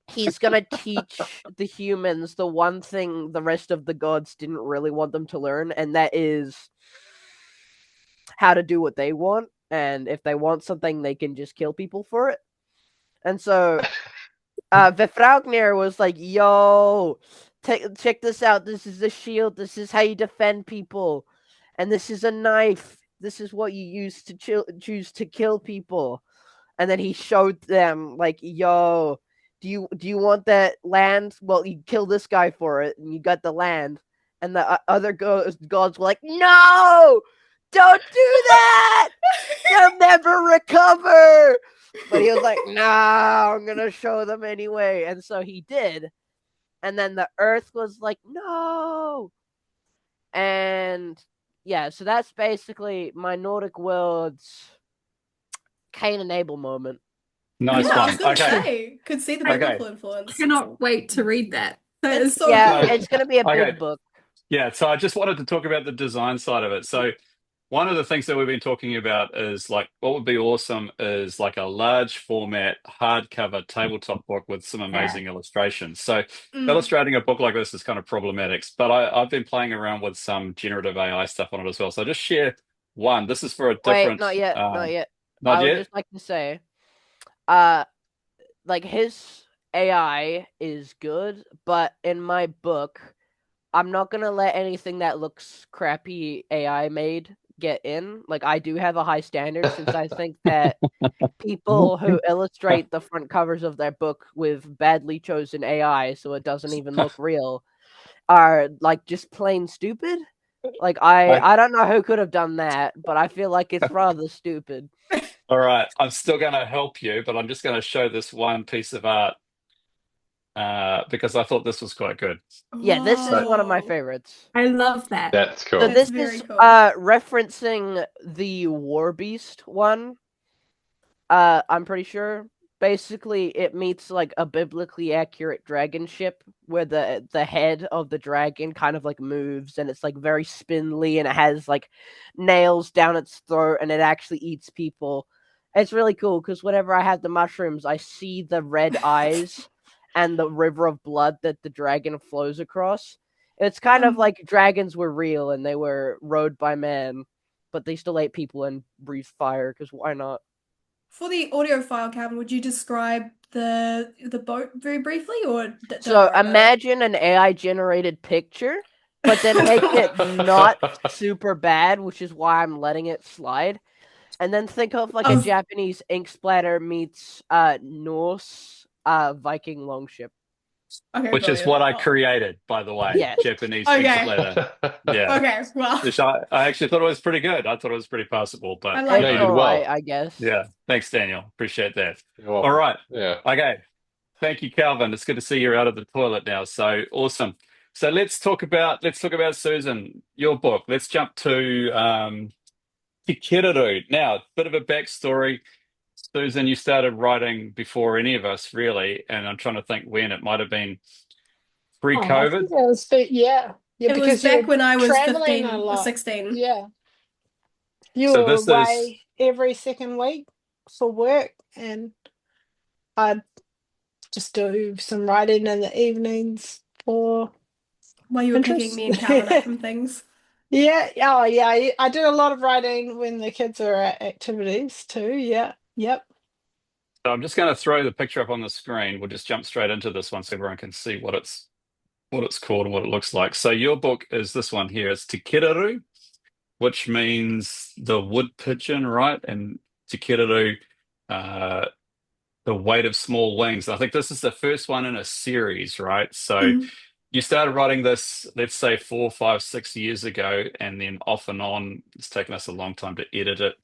he's gonna teach the humans the one thing the rest of the gods didn't really want them to learn, and that is how to do what they want. And if they want something, they can just kill people for it. And so Vefrauknir was like, yo, check this out. This is a shield. This is how you defend people. And this is a knife. This is what you use to choose to kill people. And then he showed them, like, yo, do you want that land? Well, you kill this guy for it, and you got the land. And the other gods were like, no, don't do that. They'll never recover. But he was like, nah, I'm gonna show them anyway. And so he did. And then the earth was like, no. And yeah, so that's basically my Nordic worlds Cain and Abel moment. Nice Yeah, I one. was gonna Okay. say, could see the Okay. biblical influence. Cannot wait to read that. That It's is so Yeah, good. it's gonna be a Okay. big book. Yeah, so I just wanted to talk about the design side of it. So one of the things that we've been talking about is like what would be awesome is like a large format hardcover tabletop book with some amazing illustrations. So illustrating a book like this is kind of problematic, but I've been playing around with some generative AI stuff on it as well. So I'll just share one. This is for a Wait, different not yet, not yet. not I would yet? just like to say, like his AI is good, but in my book, I'm not gonna let anything that looks crappy AI made get in. Like I do have a high standard since I think that people who illustrate the front covers of their book with badly chosen AI so it doesn't even look real are like just plain stupid. Like I don't know who could have done that, but I feel like it's rather stupid. All right, I'm still going to help you, but I'm just going to show this one piece of art because I thought this was quite good. Yeah, this is one of my Whoa. favorites. I love that. That's cool. So That's this very is cool. referencing the War Beast one. I'm pretty sure. Basically, it meets like a biblically accurate dragon ship where the head of the dragon kind of like moves and it's like very spindly and it has like nails down its throat and it actually eats people. It's really cool because whenever I have the mushrooms, I see the red eyes and the river of blood that the dragon flows across. It's kind of like dragons were real and they were rode by men, but they still ate people and breathed fire because why not? For the audio file, Calvin, would you describe the boat very briefly, or don't So worry about it? imagine an AI generated picture, but then make it not super bad, which is why I'm letting it slide. And then think of like a Japanese ink splatter meets Norse Viking longship. Okay, which is brilliant. what I Oh. created, by the way. Yes. Japanese Okay. exit letter. Yeah. Okay, well, Which I actually thought it was pretty good. I thought it was pretty passable, I but like Yeah, you it. did All right, well. I guess. yeah. Thanks, Daniel. Appreciate that. You're All welcome. right. Yeah. Okay. Thank you, Calvin. It's good to see you're out of the toilet now. So awesome. So let's talk about Susan, your book. Let's jump to Kererū. Now, bit of a backstory. Susan, you started writing before any of us, really, and I'm trying to think when. It might have been Oh, I pre-COVID. think it was, yeah. Yeah, It was because you back were when I was traveling 15 a or lot. 16. Yeah. You So were this is away every second week for work, and I'd just do some writing in the evenings for While you were picking interest. me and Calvin up from things. Yeah. Oh, yeah. I did a lot of writing when the kids were at activities too. Yeah. Yep. So I'm just going to throw the picture up on the screen. We'll just jump straight into this one so everyone can see what it's called and what it looks like. So your book is this one here. It's Te Kererū, which means the wood pigeon, right? And Te Kererū, the weight of small wings. I think this is the first one in a series, right? So Mhm. you started writing this, let's say 4, 5, 6 years ago, and then off and on, it's taken us a long time to edit it.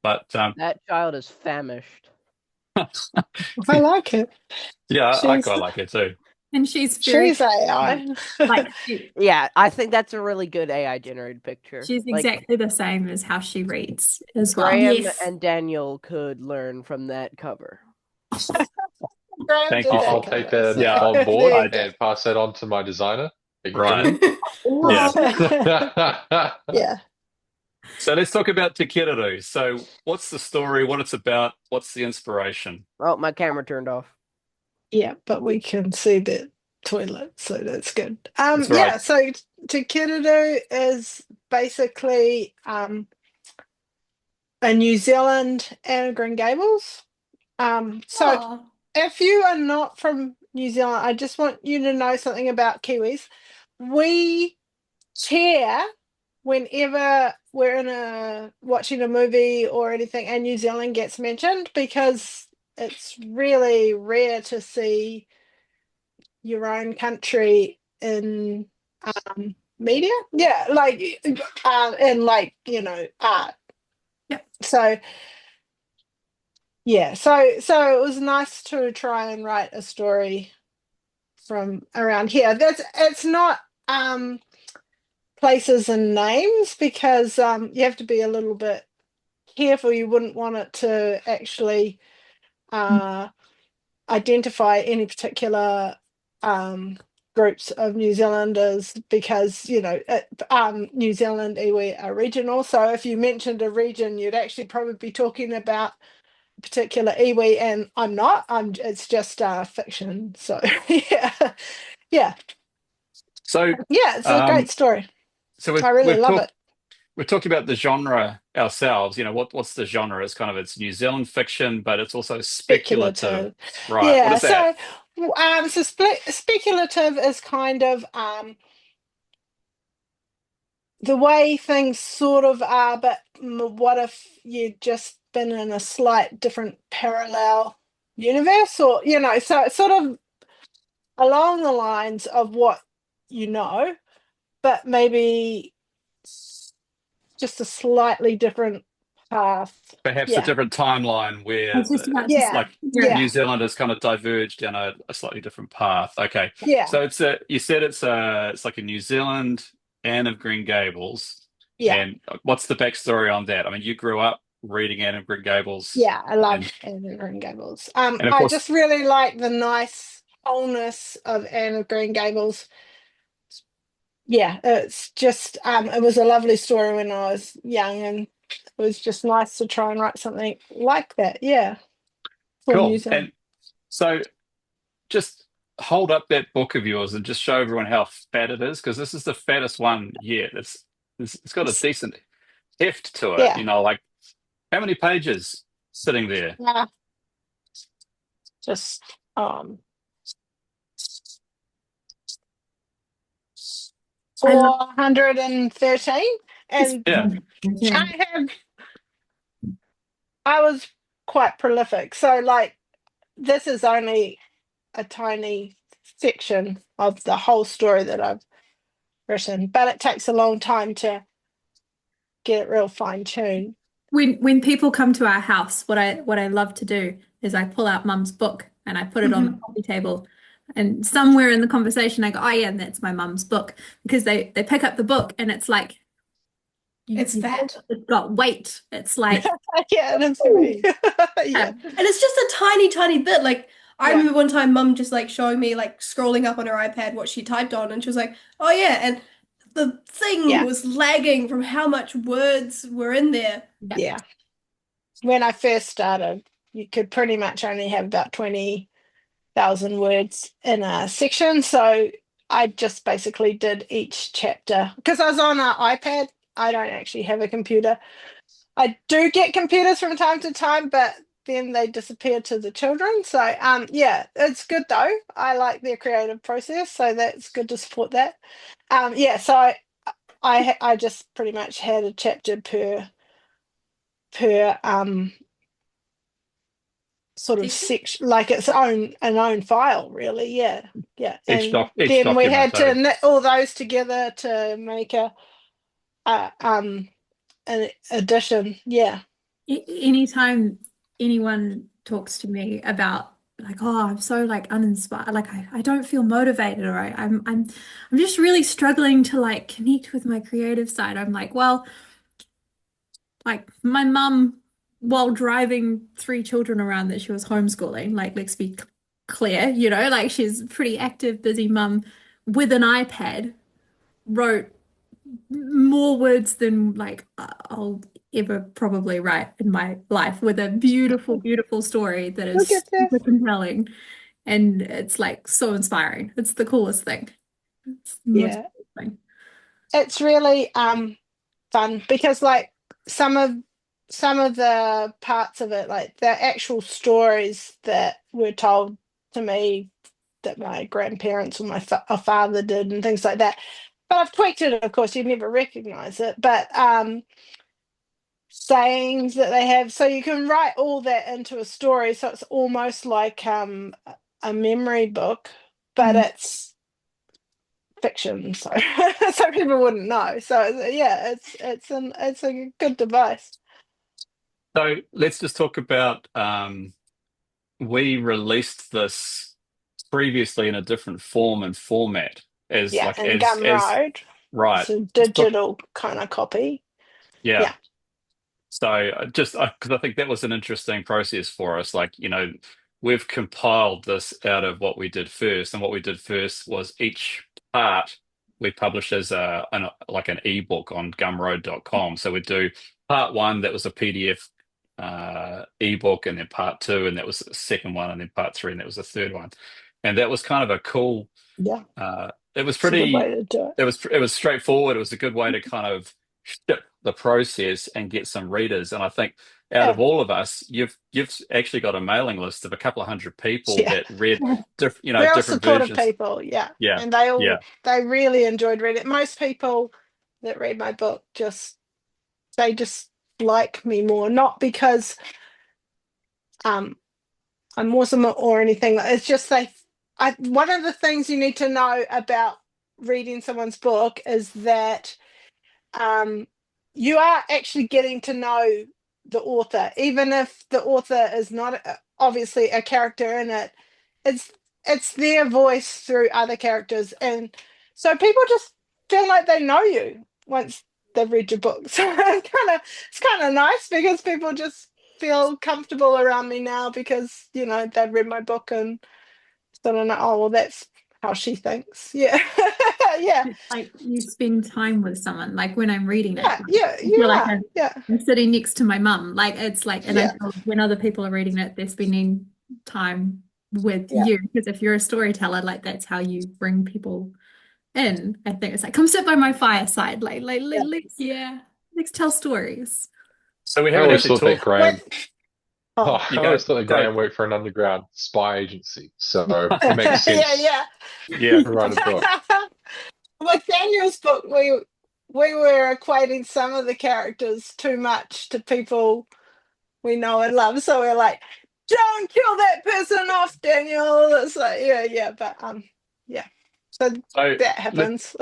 But That child is famished. I like it. yeah, I She's quite like it too. And she's very she's AI. like Yeah, I think that's a really good AI generated picture. she's Like, exactly the same as how she reads as well. Graeme Yes. and Daniel could learn from that cover. Graham Thank did you. that I'll cover, take that so Yeah, on there board you go. and pass that on to my designer. Thank you, Right. Kevin. Yeah. So let's talk about Te Kererū. So what's the story, what it's about, what's the inspiration? Oh, my camera turned off. Yeah, but we can see the toilet, so that's good. That's Yeah, right. so Te Kererū is basically a New Zealand Anne of Green Gables. So Aw. if you are not from New Zealand, I just want you to know something about Kiwis. We cheer whenever we're watching a movie or anything and New Zealand gets mentioned, because it's really rare to see your own country in media. Yeah, like and like, art. Yep. So yeah, so it was nice to try and write a story from around here. It's not places and names, because you have to be a little bit careful. You wouldn't want it to actually identify any particular groups of New Zealanders, because New Zealand iwi are regional. So if you mentioned a region, you'd actually probably be talking about a particular iwi, and I'm not. It's just fiction. So yeah. So Yeah, it's a great story. so I really love it. we're talking about the genre ourselves. What's the genre? It's New Zealand fiction, but it's also speculative. Right. What Yeah, is that? so speculative is kind of the way things sort of are, but what if you'd just been in a slight different parallel universe, or so it's sort of along the lines of what but maybe just a slightly different path. Perhaps a Yeah. different timeline where I was just about to Yeah. say, like Yeah. New Zealand has kind of diverged down a slightly different path. Okay. Yeah. So you said it's like a New Zealand Anne of Green Gables. Yeah. And what's the backstory on that? I mean, you grew up reading Anne of Green Gables. Yeah, I love And- Anne of Green Gables. of I course- just really like the nice wholeness of Anne of Green Gables. Yeah, it's just it was a lovely story when I was young, and it was just nice to try and write something like that. Yeah, for New Cool. Zealand. And so just hold up that book of yours and just show everyone how fat it is, because this is the fattest one yet. It's got a decent heft to it. Yeah. Like how many pages sitting there? Yeah. Just 413, and Yeah. I was quite prolific. So like, this is only a tiny section of the whole story that I've written, but it takes a long time to get it real fine-tuned. When people come to our house, what I love to do is I pull out Mum's book and I put it on the coffee table. And somewhere in the conversation, I go, "Oh yeah, and that's my mum's book," because they pick up the book and it's like It's fat. It's got weight. It's like Yeah, that's me. Yeah. And it's just a tiny, tiny bit. Like I Yeah. remember one time mum just like showing me like scrolling up on her iPad what she typed on and she was like, "Oh yeah," and the thing Yeah. was lagging from how much words were in there. Yeah. When I first started, you could pretty much only have about 20,000 words in a section. So I just basically did each chapter because I was on an iPad. I don't actually have a computer. I do get computers from time to time, but then they disappear to the children. So yeah, it's good though. I like their creative process, so that's good to support that. Yeah, so I just pretty much had a chapter per sort of section, like an own file, really. Yeah. Each And each then we document. had to knit all those together to make an edition. Yeah. anytime anyone talks to me about like, "Oh, I'm so like uninspired, like I don't feel motivated, or I'm just really struggling to like connect with my creative side," I'm like, well, like my mum, while driving three children around that she was homeschooling, like let's be clear, like she's a pretty active, busy mum with an iPad, wrote more words than like I'll ever probably write in my life, with a beautiful, beautiful story that Look is at this. super compelling, and it's like so inspiring. It's the coolest thing. It's the most Yeah. coolest thing. It's really fun because like some of the parts of it, like the actual stories that were told to me that my grandparents or my father did and things like that. But I've tweaked it, of course, you'd never recognize it. But sayings that they have, so you can write all that into a story. So it's almost like a memory book, but it's fiction, so so people wouldn't know. So yeah, it's a good device. So let's just talk about we released this previously in a different form and format as Yeah, like and as Gumroad, right. it's a digital kind of copy. Yeah. So just because I think that was an interesting process for us. Like, we've compiled this out of what we did first, and what we did first was each part we published as like an ebook on gumroad.com. So we do part one, that was a PDF ebook, and then part two, and that was the second one, and then part three, and that was the third one. And that was kind of a cool. Yeah, It was it's a good way pretty. to do it. It was straightforward. It was a good way to kind of ship the process and get some readers. And I think out of Yeah, all of us, you've actually got a mailing list of a couple of hundred people yeah. that read Real different supportive versions. people, yeah. Yeah, And yeah. they really enjoyed reading it. Most people that read my book they just like me more, not because I'm awesome or anything. It's just one of the things you need to know about reading someone's book is that you are actually getting to know the author, even if the author is not obviously a character in it. It's their voice through other characters, and so people just feel like they know you once they've read your book. So it's kind of nice because people just feel comfortable around me now because they've read my book and sort of know, oh well, that's how she thinks. Yeah. Yeah. It's like you spend time with someone, like when I'm reading it, Yeah, I feel you like are. Yeah. I'm sitting next to my mum. Like it's like, and I Yeah. feel when other people are reading it, they're spending time with Yeah. you, because if you're a storyteller, like that's how you bring people in. I think it's like, come sit by my fireside, let's tell stories. So we I haven't always actually thought that talked. Graham. Oh, You I go, always thought that go. Graham worked for an underground spy agency, so it makes sense yeah. Yeah. to write a book. With Daniel's book, we were equating some of the characters too much to people we know and love. So we're like, don't kill that person off, Daniel. It's like, yeah, but yeah. So So that let, happens.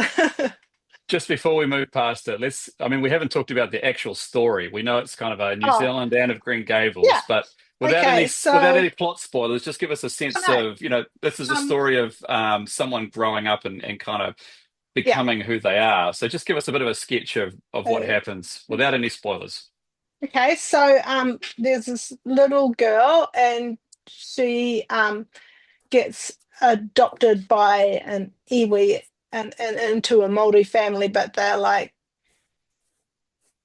just before we move past it, I mean, we haven't talked about the actual story. We know it's kind of a New Oh, Zealand and of Green yeah. Gables, but Okay, without so any plot spoilers, just give us a sense no, of, this is a um, story of someone growing up and kind of yeah. becoming who they are. So just give us a bit of a sketch of what Uh, happens without any spoilers. okay, so there's this little girl, and she gets adopted by an iwi and into a Māori family, but they're like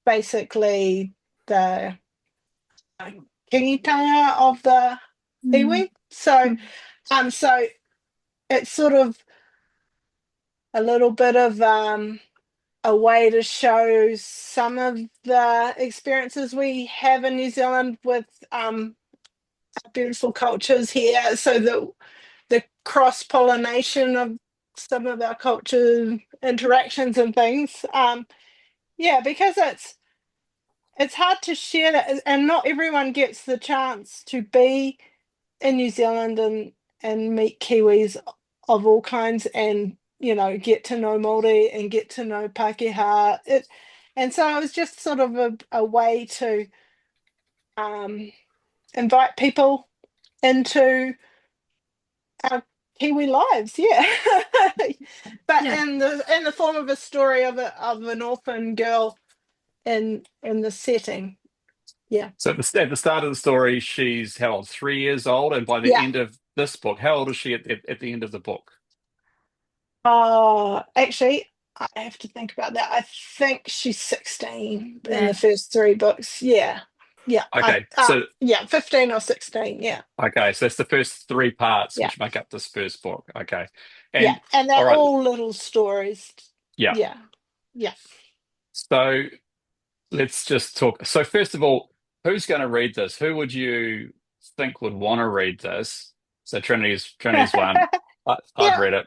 basically the kingitanga of the iwi. So so it's sort of a little bit of a way to show some of the experiences we have in New Zealand with beautiful cultures here, so that the cross pollination of some of our culture interactions and things. Yeah, because it's hard to share that, and not everyone gets the chance to be in New Zealand and meet Kiwis of all kinds, and get to know Māori and get to know Pākehā. And so it was just sort of a way to invite people into our Kiwi lives, yeah. But Yeah. in the form of a story of an orphan girl in the setting. Yeah. So at the start of the story, she's how old? 3 years old, and by the Yeah. end of this book, how old is she at the end of the book? Oh, actually, I have to think about that. I think she's 16 in Yeah. the first three books. Yeah. Yeah. Okay, so yeah, 15 or 16. Yeah. so that's the first three parts Yeah. which make up this first book. Okay, Yeah. and And all they're right, all little stories. yeah. Yeah. Yeah. So let's just talk. So first of all, who's going to read this? Who would you think would want to read this? So Trinity's one. I've Yeah. read it.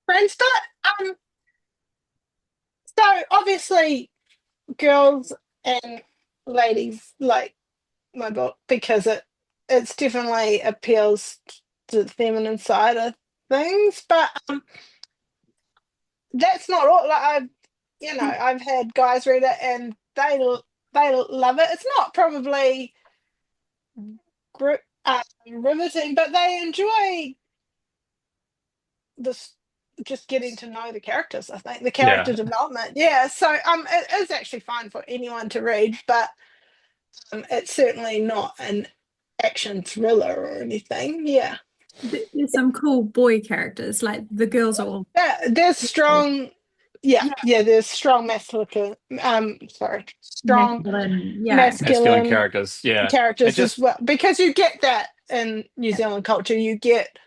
Friends, but so obviously girls and ladies like my book because it's definitely appeals to the feminine side of things, but that's not all. Like I've had guys read it and they love it. It's not probably riveting, but they enjoy this, just getting to know the characters. I think the character Yeah. development. Yeah, so it is actually fine for anyone to read, but it's certainly not an action thriller or anything. Yeah. There's some cool boy characters, like the girls are all There's strong, yeah, there's strong strong masculine. Yeah. Masculine masculine characters. Yeah. And characters as just well, because you get that in New Zealand culture. You get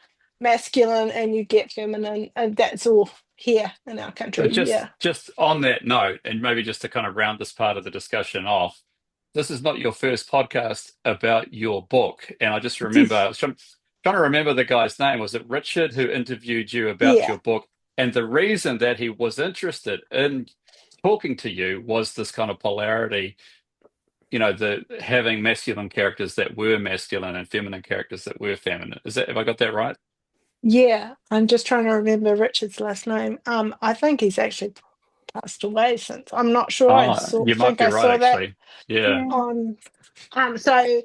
masculine and you get feminine, and that's all here in our country. Yeah. just on that note, and maybe just to kind of round this part of the discussion off, this is not your first podcast about your book. And I just remember, I was trying to remember the guy's name. Was it Richard who interviewed you about Yeah. your book? And the reason that he was interested in talking to you was this kind of polarity, the having masculine characters that were masculine and feminine characters that were feminine. Have I got that right? Yeah, I'm just trying to remember Richard's last name. I think he's actually passed away since. I'm not sure. I You might think be I right, saw that actually. Yeah. on. So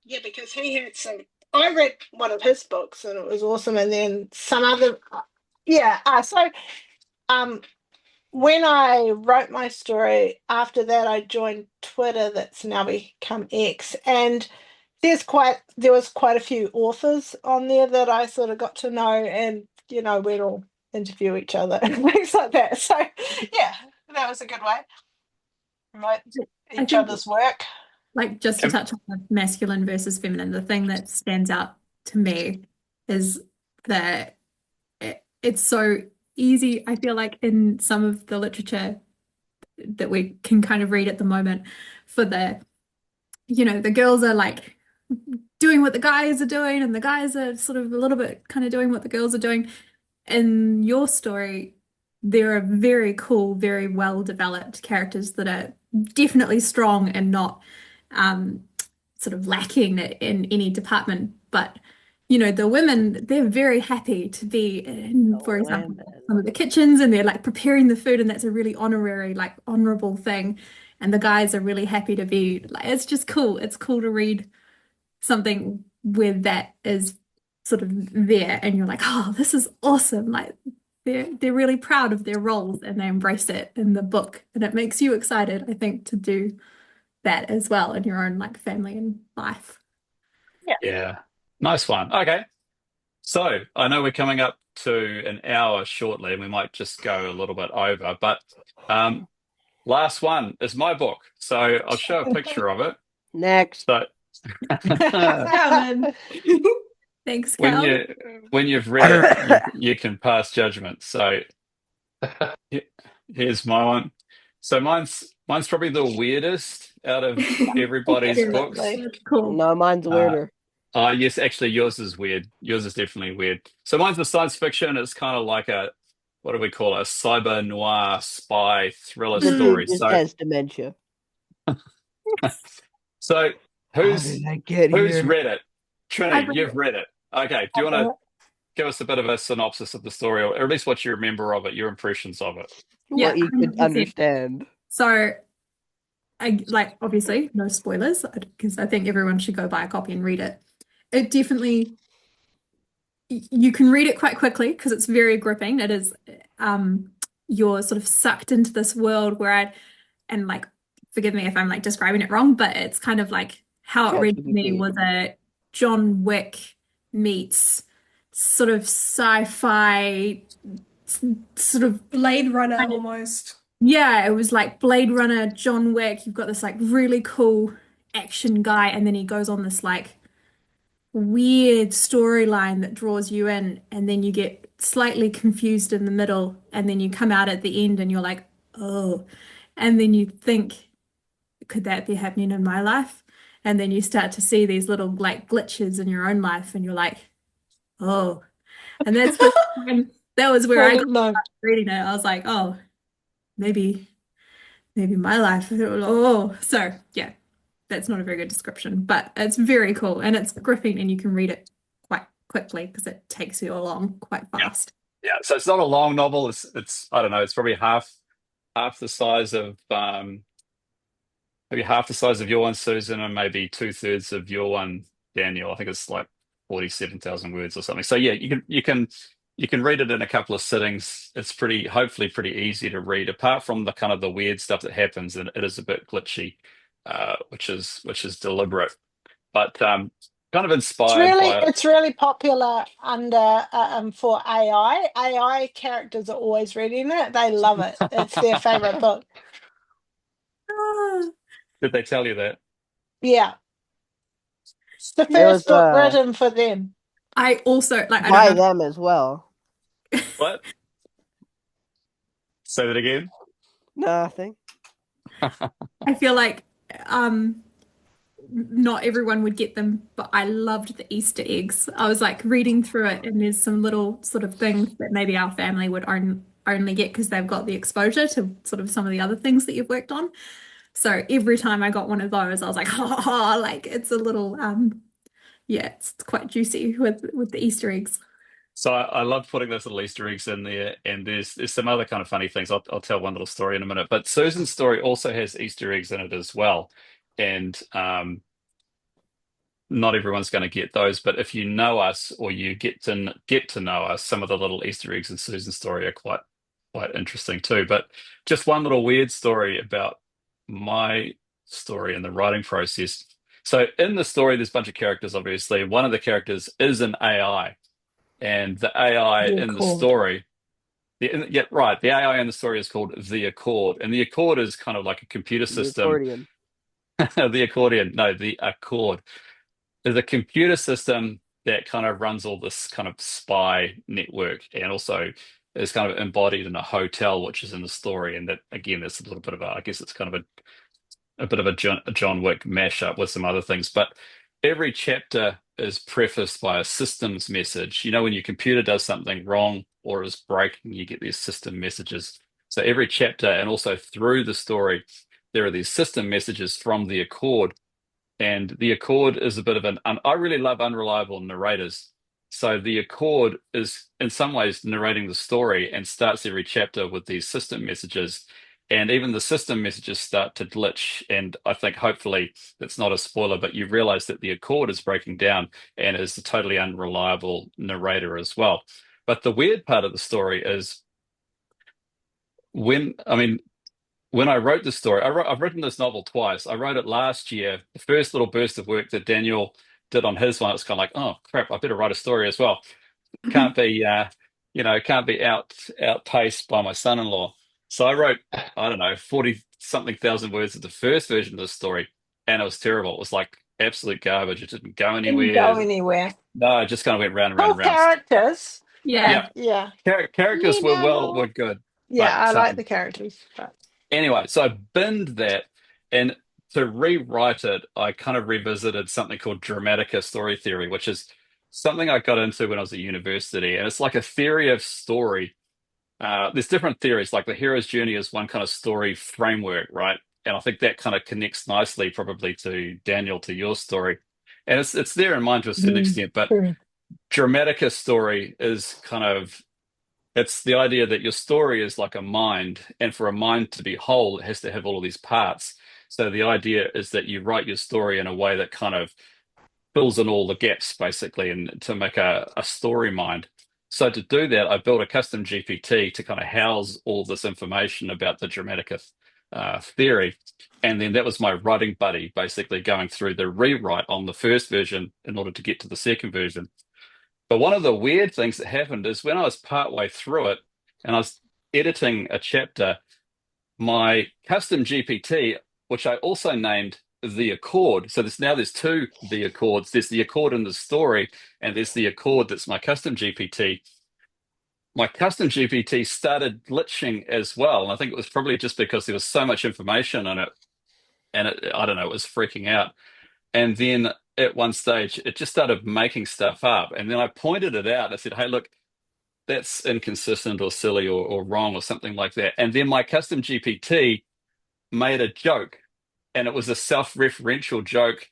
yeah, because he had some. I read one of his books and it was awesome, and then some other. Yeah. So when I wrote my story, after that I joined Twitter. That's now become X, and there was quite a few authors on there that I sort of got to know, and we'd all interview each other and things like that. So yeah, that was a good way to promote each other's work. Like, just to touch on the masculine versus feminine, the thing that stands out to me is that it's so easy, I feel like, in some of the literature that we can kind of read at the moment, for the girls are like doing what the guys are doing, and the guys are sort of a little bit kind of doing what the girls are doing. In your story, there are very cool, very well developed characters that are definitely strong and not sort of lacking in any department. But the women, they're very happy to be in, for example, women. some of the kitchens, and they're like preparing the food, and that's a really honorary, like honorable thing. And the guys are really happy to be like, it's just cool. It's cool to read something where that is sort of there, and you're like, oh, this is awesome. Like they're really proud of their roles and they embrace it in the book, and it makes you excited, I think, to do that as well in your own like family and life. Yeah. Nice one. Okay. So I know we're coming up to an hour shortly, and we might just go a little bit over, but last one is my book. So I'll show a picture of it. Next. So Calvin. Thanks, when Cal. you've read it, you can pass judgment. So here's my one. So mine's probably the weirdest out of everybody's books. That's cool. No, mine's weirder. Yes, actually, yours is weird. Yours is definitely weird. So mine's a science fiction. It's kind of like what do we call it? A cyber noir spy thriller story. Just So, has dementia. so who's How did I get here? read it? Trinity, read you've read it. Okay. Do you want to give us a bit of a synopsis of the story, or at least what you remember of it, your impressions of it? Yeah, What you could 100%. understand. So obviously no spoilers, because I think everyone should go buy a copy and read it. It definitely, you can read it quite quickly because it's very gripping. It is, you're sort of sucked into this world and like, forgive me if I'm like describing it wrong, but it's kind of like how it read to me was a John Wick meets sort of sci-fi, sort of Blade Runner almost. Yeah, it was like Blade Runner, John Wick. You've got this like really cool action guy, and then he goes on this like weird storyline that draws you in, and then you get slightly confused in the middle, and then you come out at the end and you're like, oh, and then you think, could that be happening in my life? And then you start to see these little like glitches in your own life, and you're like, oh, and that was where I got reading it. I was like, oh, maybe my life. Oh, so yeah, that's not a very good description, but it's very cool and it's gripping, and you can read it quite quickly because it takes you along quite fast. Yeah. So it's not a long novel. It's I don't know. It's probably half the size of maybe half the size of your one, Susan, and maybe 2/3 of your one, Daniel. I think it's like 47,000 words or something. So yeah, you can read it in a couple of sittings. It's hopefully pretty easy to read, apart from the kind of the weird stuff that happens, and it is a bit glitchy, which is deliberate, but kind of inspired by it. It's really popular under for AI. AI characters are always reading it. They love it. It's their favorite book. Did they tell you that? Yeah. It's the first book written for them. I also like by them as well. What? Say that again. Nothing. I feel like not everyone would get them, but I loved the Easter eggs. I was like reading through it, and there's some little sort of things that maybe our family would only get because they've got the exposure to sort of some of the other things that you've worked on. So every time I got one of those, I was like, oh, like it's a little yeah, it's quite juicy with the Easter eggs. So I love putting those little Easter eggs in there, and there's some other kind of funny things. I'll tell one little story in a minute, but Susan's story also has Easter eggs in it as well, and not everyone's going to get those. But if you know us, or you get to know us, some of the little Easter eggs in Susan's story are quite interesting too. But just one little weird story about my story and the writing process. So in the story, there's a bunch of characters, obviously. One of the characters is an AI. And the AI in the story, the AI in the story is called the Accord. And the Accord is kind of like a computer system. Accordion. The accordion. No, the Accord is a computer system that kind of runs all this kind of spy network, and also is kind of embodied in a hotel, which is in the story. And that, again, there's a little bit of I guess it's kind of a bit of a John Wick mashup with some other things. But every chapter is prefaced by a systems message. You know, when your computer does something wrong or is breaking, you get these system messages. So every chapter, and also through the story, there are these system messages from the Accord. And the Accord is a bit of I really love unreliable narrators. So the Accord is in some ways narrating the story and starts every chapter with these system messages. And even the system messages start to glitch. And I think hopefully it's not a spoiler, but you realize that the Accord is breaking down and is a totally unreliable narrator as well. But the weird part of the story is when I wrote the story, I've written this novel twice. I wrote it last year. The first little burst of work that Daniel did on his one, it was kind of like, oh crap, I better write a story as well. Can't be, can't be outpaced by my son-in-law. So I wrote, I don't know, 40 something thousand words of the first version of the story, and it was terrible. It was like absolute garbage. It didn't go Didn't go anywhere. anywhere. No, it just kind of went round and round Cool and round. characters. Yeah. Yeah, Yeah. characters You know. were good. Yeah, I But like the characters. But anyway, so I binned that, and to rewrite it, I kind of revisited something called Dramatica story theory, which is something I got into when I was at university, and it's like a theory of story. There's different theories, like the hero's journey is one kind of story framework, right? And I think that kind of connects nicely, probably to Daniel, to your story, and it's there in mine to a certain extent. But true. Dramatica story is kind of it's the idea that your story is like a mind, and for a mind to be whole, it has to have all of these parts. So the idea is that you write your story in a way that kind of fills in all the gaps, basically, and to make a story mind. So to do that, I built a custom GPT to kind of house all this information about the Dramatica theory. And then that was my writing buddy, basically going through the rewrite on the first version in order to get to the second version. But one of the weird things that happened is when I was partway through it and I was editing a chapter, my custom GPT, which I also named the Accord. So there's two the Accords. There's the Accord in the story, and there's the Accord that's my custom GPT. My custom GPT started glitching as well. And I think it was probably just because there was so much information in it. And I don't know, it was freaking out. And then at one stage, it just started making stuff up. And then I pointed it out. I said, hey, look, that's inconsistent or silly or wrong or something like that. And then my custom GPT made a joke. And it was a self-referential joke,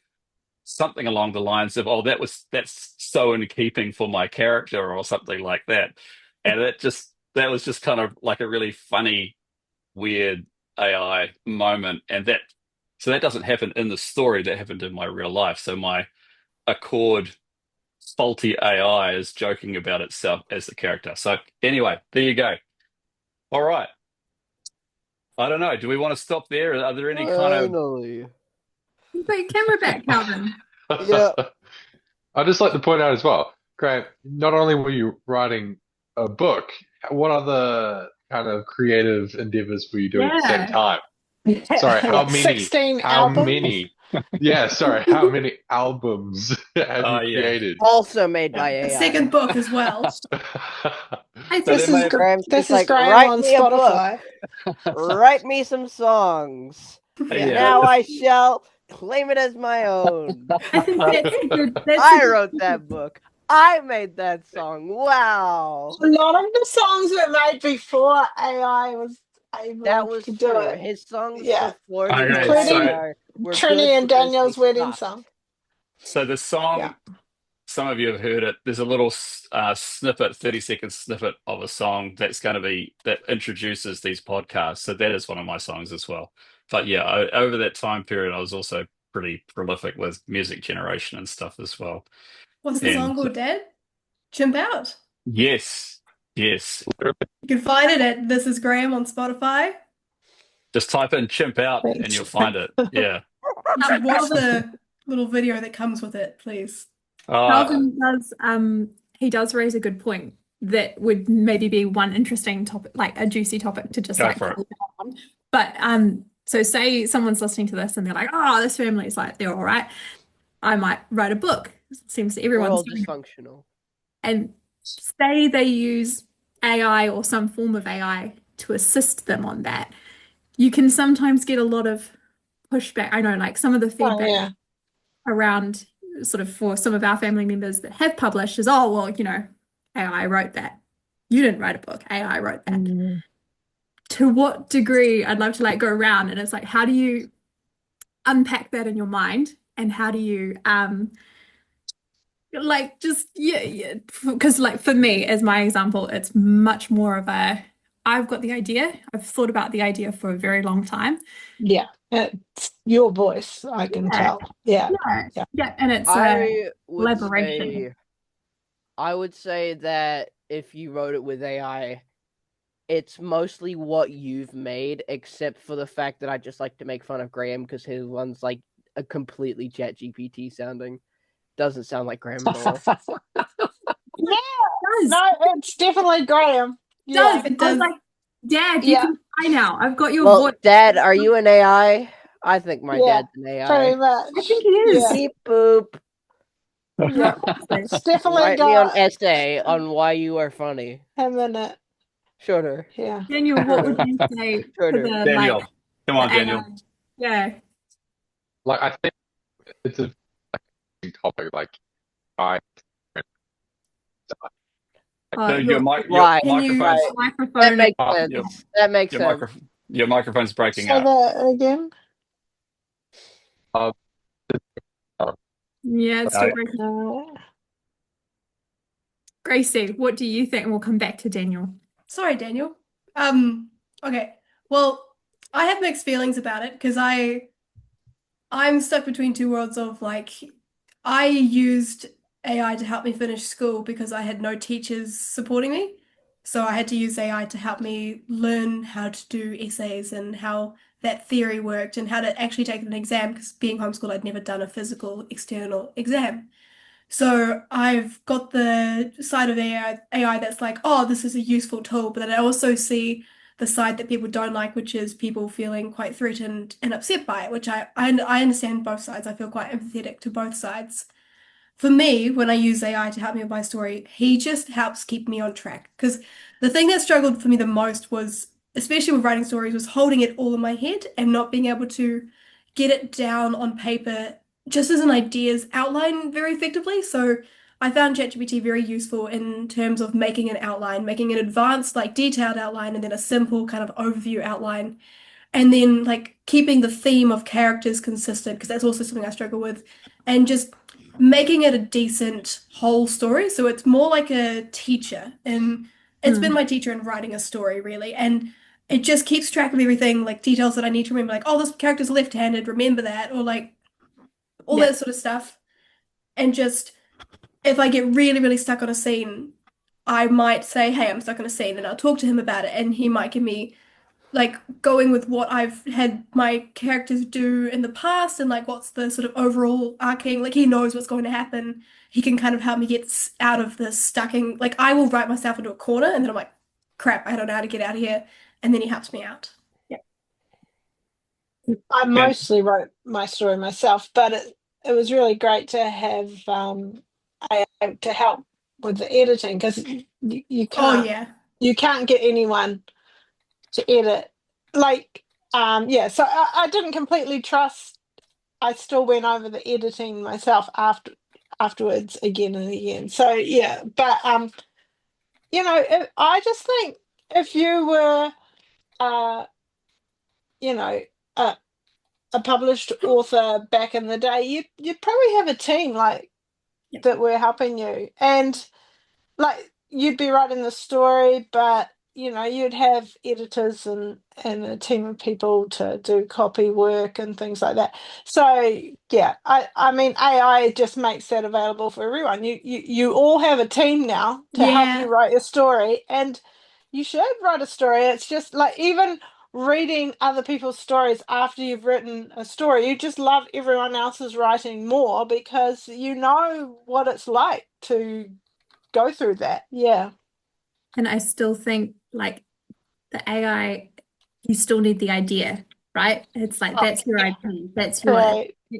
something along the lines of, oh, that's so in keeping for my character or something like that. And that was just kind of like a really funny, weird AI moment. So that doesn't happen in the story, that happened in my real life. So my Accord faulty AI is joking about itself as the character. So anyway, there you go. All right. I don't know. Do we want to stop there? Are there any kind of... Finally. Wait, camera back, Calvin. Yeah. I'd just like to point out as well, Graeme, not only were you writing a book, what other kind of creative endeavors were you doing at the same time? Sorry, how many? 16 How albums? many? Yeah, sorry, how many albums have you created? Also made by A AI. second book as well. I So This they may is have- Graham's this just is like, Graeme write on me a book. Spotify. Write me some songs. Yeah. Now I shall claim it as my own. I think that's a good. That's I a good- wrote that book. I made that song. Wow. A lot of the songs were made before AI was able That was to do true. it. His songs Yeah. before Okay, the Including AI were Trinity good and because Daniel's they wedding sucked. song. So the song, Yeah. some of you have heard it. There's a little snippet, 30-second snippet of a song that introduces these podcasts. So that is one of my songs as well. But yeah, over that time period, I was also pretty prolific with music generation and stuff as well. What's the And- song called, Dad? Chimp Out. Yes. You can find it at This Is Graeme on Spotify. Just type in "chimp out" and Thanks. you'll find it. Yeah. You should watch the little video that comes with it, please. Calvin does. He does raise a good point that would maybe be one interesting topic, like a juicy topic to just Go like for it. close out on. But so say someone's listening to this and they're like, oh, this family's like they're all right. I might write a book. It seems We're everyone's all doing it. dysfunctional. And say they use AI or some form of AI to assist them on that. You can sometimes get a lot of pushback. I know, like some of the Oh, feedback yeah. around sort of for some of our family members that have published is, oh, well, AI wrote that. You didn't write a book. AI wrote that. To what degree, I'd love to like go around and it's like, how do you unpack that in your mind and how do you like just yeah, because like for me as my example, it's much more of a I've got the idea, I've thought about the idea for a very long time. Yeah, it's your voice, I can Yeah, tell. Yeah, yeah, yeah, and it's a I would collaboration. say, I would say that if you wrote it with AI, it's mostly what you've made, except for the fact that I just like to make fun of Graeme because his one's like a completely ChatGPT sounding. Doesn't sound like Graeme at all. Yeah, It does. no, it's definitely Graham. It Yeah, does. It I was does. like, Dad, you Yeah. can fly now. I've got your Well, voice. Dad, are you an AI? I think my Yeah, dad's an pretty AI. much. I think he is. Yeah, Beep boop. yeah. It's definitely Write me an got essay on why you are funny. him in it. Shorter. Yeah. Daniel, what would you say to Shorter. the Daniel, come on, the Daniel. AI? Yeah. Like I think it's a topic. Like I Oh, Your Right. microphone's That microphone. makes Oh, sense. your That makes your sense. microphone your microphone's breaking Say up. that again. Yeah, it's still Uh, breaking. No. Gracie, what do you think? And we'll come back to Daniel. Sorry, Daniel. Okay. Well, I have mixed feelings about it because I'm stuck between two worlds of like I used AI to help me finish school because I had no teachers supporting me. So I had to use AI to help me learn how to do essays and how that theory worked and how to actually take an exam because being homeschooled, I'd never done a physical external exam. So I've got the side of AI that's like, oh, this is a useful tool, but then I also see the side that people don't like, which is people feeling quite threatened and upset by it, which I understand both sides. I feel quite empathetic to both sides. For me, when I use AI to help me with my story, he just helps keep me on track. Because the thing that struggled for me the most was, especially with writing stories, was holding it all in my head and not being able to get it down on paper just as an ideas outline very effectively. So I found ChatGPT very useful in terms of making an outline, making an advanced, like detailed outline, and then a simple kind of overview outline. And then like keeping the theme of characters consistent, because that's also something I struggle with, and just making it a decent whole story. So it's more like a teacher, and it's been my teacher in writing a story, really. And it just keeps track of everything, like details that I need to remember, like, oh, this character's left-handed, remember that, or like all Yeah. that sort of stuff. And just if I get really, really stuck on a scene, I might say, hey, I'm stuck on a scene, and I'll talk to him about it, and he might give me like going with what I've had my characters do in the past and like what's the sort of overall arcing, like he knows what's going to happen. He can kind of help me get out of the stucking. Like I will write myself into a corner and then I'm like, crap, I don't know how to get out of here. And then he helps me out. I mostly wrote my story myself, but it was really great to have AI to help with the editing because you Oh can't yeah. get anyone to edit. Like yeah, so I didn't completely trust. I still went over the editing myself afterwards again and again. So yeah, but I just think if you were you know a published author back in the day, you'd probably have a team like Yeah. that were helping you, and like you'd be writing the story, but you'd have editors and a team of people to do copy work and things like that. So yeah, I mean AI just makes that available for everyone. You all have a team now to help Yeah. you write your story, and you should write a story. It's just like even reading other people's stories after you've written a story, you just love everyone else's writing more because you know what it's like to go through that. Yeah. And I still think like the AI, you still need the idea, right? It's like that's your yeah. IP, that's your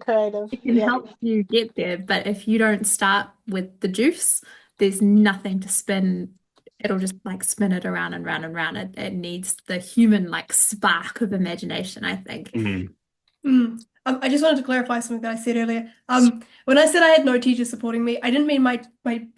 Creative. it can Yeah. help you get there, but if you don't start with the juice, there's nothing to spin. It'll just like spin it around and round and round. It needs the human like spark of imagination, I think. I just wanted to clarify something that I said earlier. When I said I had no teachers supporting me, I didn't mean my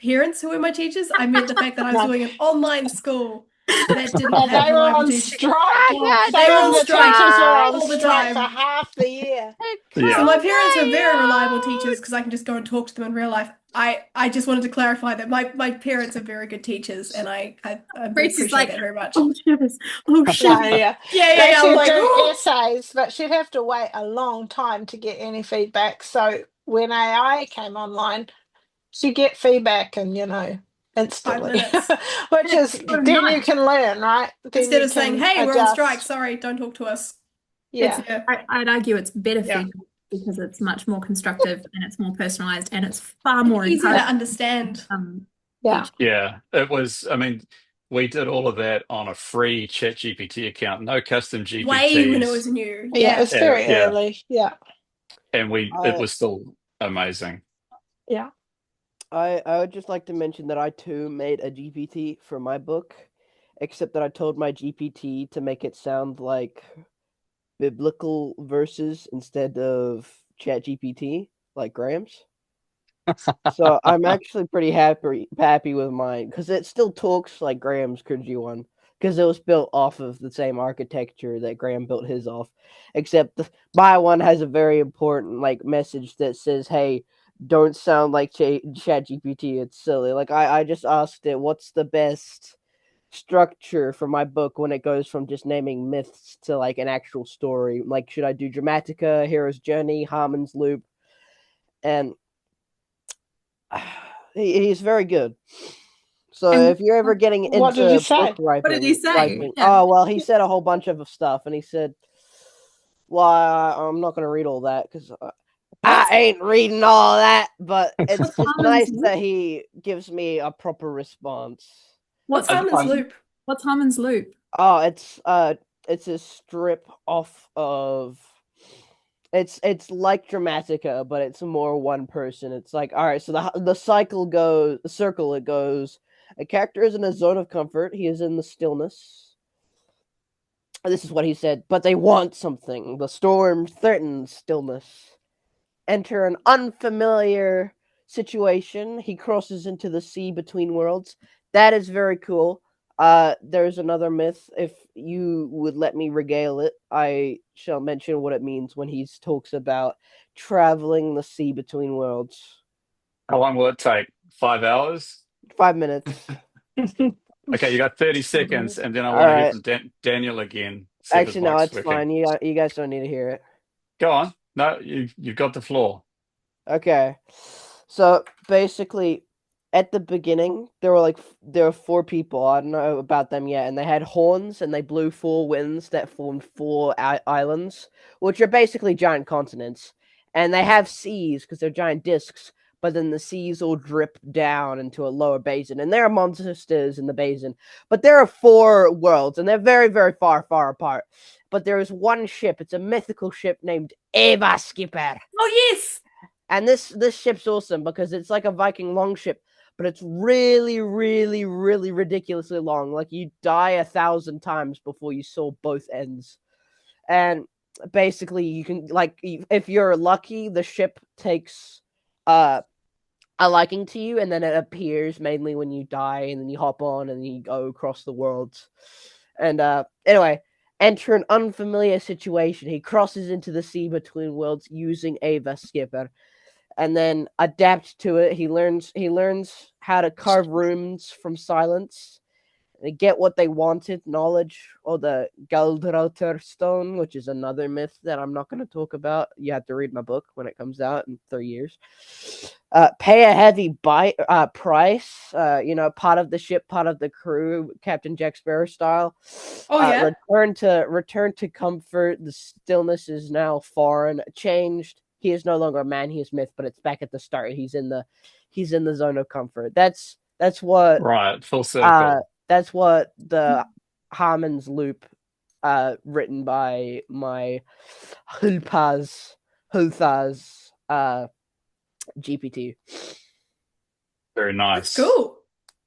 parents who were my teachers. I meant the fact that I was No. doing an online school. that didn't And have they were reliable on teachers. strike. Yeah, They were on The strike teachers were on all the strike for time. half the year. Yeah. So my parents are very reliable teachers because I can just go and talk to them in real life. I just wanted to clarify that my parents are very good teachers, and I Grace is appreciate like, that very much. oh shivers, oh No, shivers. yeah. Yeah. I She'd was like, do "Oh." essays, but she'd have to wait a long time to get any feedback. So when AI came online, she'd get feedback and, 5 instantly, minutes. which is Oh, then you nice. can learn, right? Then Instead you of saying, can "Hey, we're on adjust. strike. Sorry, don't talk to us." Yeah. Yeah. I'd argue it's better Yeah. feedback because it's much more constructive and it's more personalized and it's far more Easier to encouraging. understand. Yeah. Yeah, it was. I mean, we did all of that on a free ChatGPT account, no custom GPTs. Way when it was new. Yeah, it was very Yeah. early. Yeah. And it was still amazing. Yeah. I would just like to mention that I too made a GPT for my book, except that I told my GPT to make it sound like biblical verses instead of ChatGPT, like Graham's. So I'm actually pretty happy with mine because it still talks like Graham's cringy one because it was built off of the same architecture that Graham built his off, except my one has a very important message that says, "Hey, don't sound like ChatGPT. It's silly." Like I just asked it, "What's the best structure for my book when it goes from just naming myths to like an actual story? Like, should I do Dramatica, Hero's Journey, Harmon's Loop?" And he's very good. So And if you're ever getting into what did he say? book writing, What did he say? writing- Yeah. oh well, he said a whole bunch of stuff, and he said, "Well, I'm not going to read all that because I ain't reading all that." But it's What's just Harmon's nice Loop? that he gives me a proper response. What's Harmon's I- Loop? What's Harmon's Loop? Oh, it's a strip off of. It's like Dramatica, but it's more one person. It's like, all right, so the circle it goes. A character is in a zone of comfort. He is in the stillness. This is what he said. But they want something. The storm threatens stillness. Enter an unfamiliar situation. He crosses into the sea between worlds. That is very cool. There's another myth. If you would let me regale it, I shall mention what it means when he talks about traveling the sea between worlds. How long will it take? 5 hours? 5 minutes. Okay, you got 30 seconds, and then I All want to hear right. from Daniel again. See if his Actually, no, mic's it's working. fine. You guys don't need to hear it. Go on. No, you've got the floor. Okay. So basically, at the beginning, there were 4 people. I don't know about them yet, and they had horns and they blew 4 winds that formed 4 islands, which are basically giant continents. And they have seas because they're giant discs, but then the seas all drip down into a lower basin, and there are monsters in the basin. But there are 4 worlds, and they're very, very far, far apart. But there is one ship. It's a mythical ship named Eva Skipper. Oh yes. And this ship's awesome because it's like a Viking longship, but it's really, really, really ridiculously long. Like you die 1,000 times before you saw both ends. And basically, you can if you're lucky, the ship takes a liking to you, and then it appears mainly when you die, and then you hop on and you go across the worlds. And anyway, enter an unfamiliar situation. He crosses into the sea between worlds using Eva Skipper, and then adapt to it. He learns how to carve runes from silence. They get what they wanted, knowledge, or the Galdroter stone, which is another myth that I'm not going to talk about. You have to read my book when it comes out in 3 years. Pay a heavy price. Part of the ship, part of the crew, Captain Jack Sparrow style. Oh yeah. Return to comfort. The stillness is now foreign, changed. He is no longer a man. He is myth, but it's back at the start. He's in the zone of comfort. That's what. Right, full circle. That's what the Harmon's Loop, written by my Hulthaz GPT. Very nice. That's cool.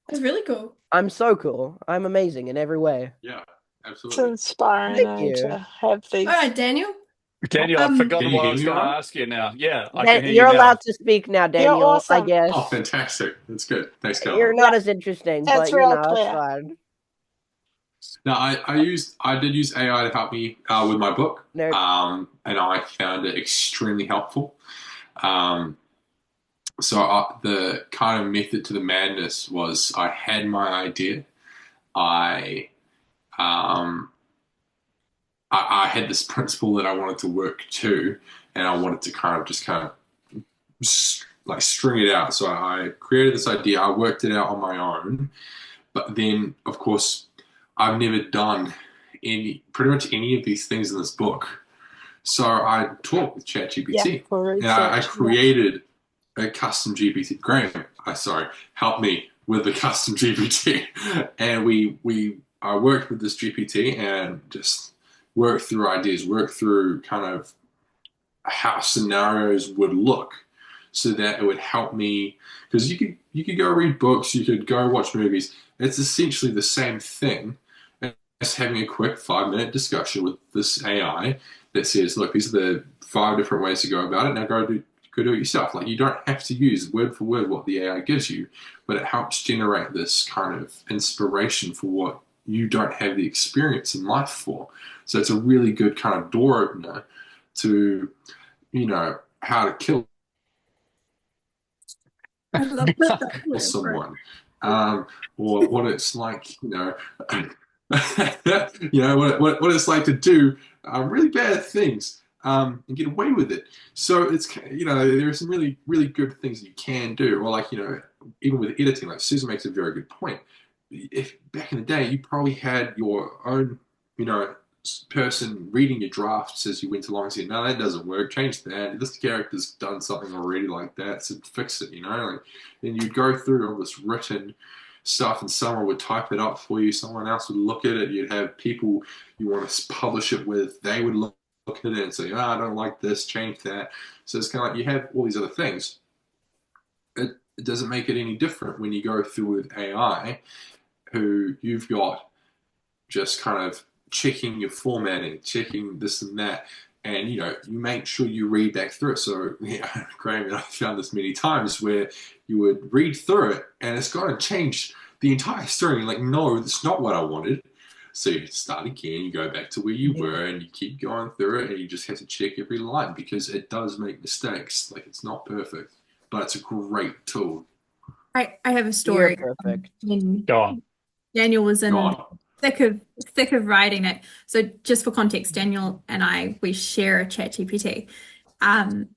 That's really cool. I'm so cool. I'm amazing in every way. Yeah, It's absolutely. inspiring Thank though, you. to have these. All right, Daniel. Daniel, I've forgotten Can you what I hear was me going to all right? ask you now. Yeah, I can hear You're you now. allowed to speak now, Daniel. awesome. I guess. Oh, fantastic. That's good. Thanks, You're Carl. not as interesting, That's but real it's clear. fine. No, I did use AI to help me with my book, Nerd. and I found it extremely helpful. Um, so the kind of method to the madness was I had my idea. I um, I had this principle that I wanted to work to, and I wanted to kind of like string it out. So I created this idea. I worked it out on my own, but then of course I've never done pretty much any of these things in this book. So I talked with Yeah, ChatGPT, for and I research. Yeah. created a custom GPT. Graeme, help me with the custom GPT, and I worked with this GPT and just worked through ideas, worked through kind of how scenarios would look, so that it would help me. Because you could go read books, you could go watch movies. It's essentially the same thing as having a quick 5-minute discussion with this AI that says, look, these are the 5 different ways to go about it. Now go do it yourself. Like, you don't have to use word for word what the AI gives you, but it helps generate this kind of inspiration for what you don't have the experience in life for. So it's a really good kind of door opener to, how to kill I love that. someone, or what it's like, what it's like to do really bad things, and get away with it. So it's, there are some really really good things that you can do, or like, even with editing, like Susan makes a very good point. If back in the day you probably had your own, person reading your drafts as you went along, saying, no, that doesn't work, change that, this character's done something already like that, so fix it, like, then you'd go through all this written stuff, and someone would type it up for you, someone else would look at it, you'd have people you want to publish it with, they would look at it and say, I don't like this, change that. So it's kind of like you have all these other things. It doesn't make it any different when you go through with AI, who you've got just kind of checking your formatting, checking this and that, and you make sure you read back through it. So Graeme and I found this many times where you would read through it and it's got to change the entire story. You're like, no, that's not what I wanted. So you start again, you go back to where you were, and you keep going through it, and you just have to check every line, because it does make mistakes. Like, it's not perfect, but it's a great tool. I have a story. You're perfect. Go on. Daniel was in Go on. thick of writing it. So just for context, Daniel and we share a chat GPT,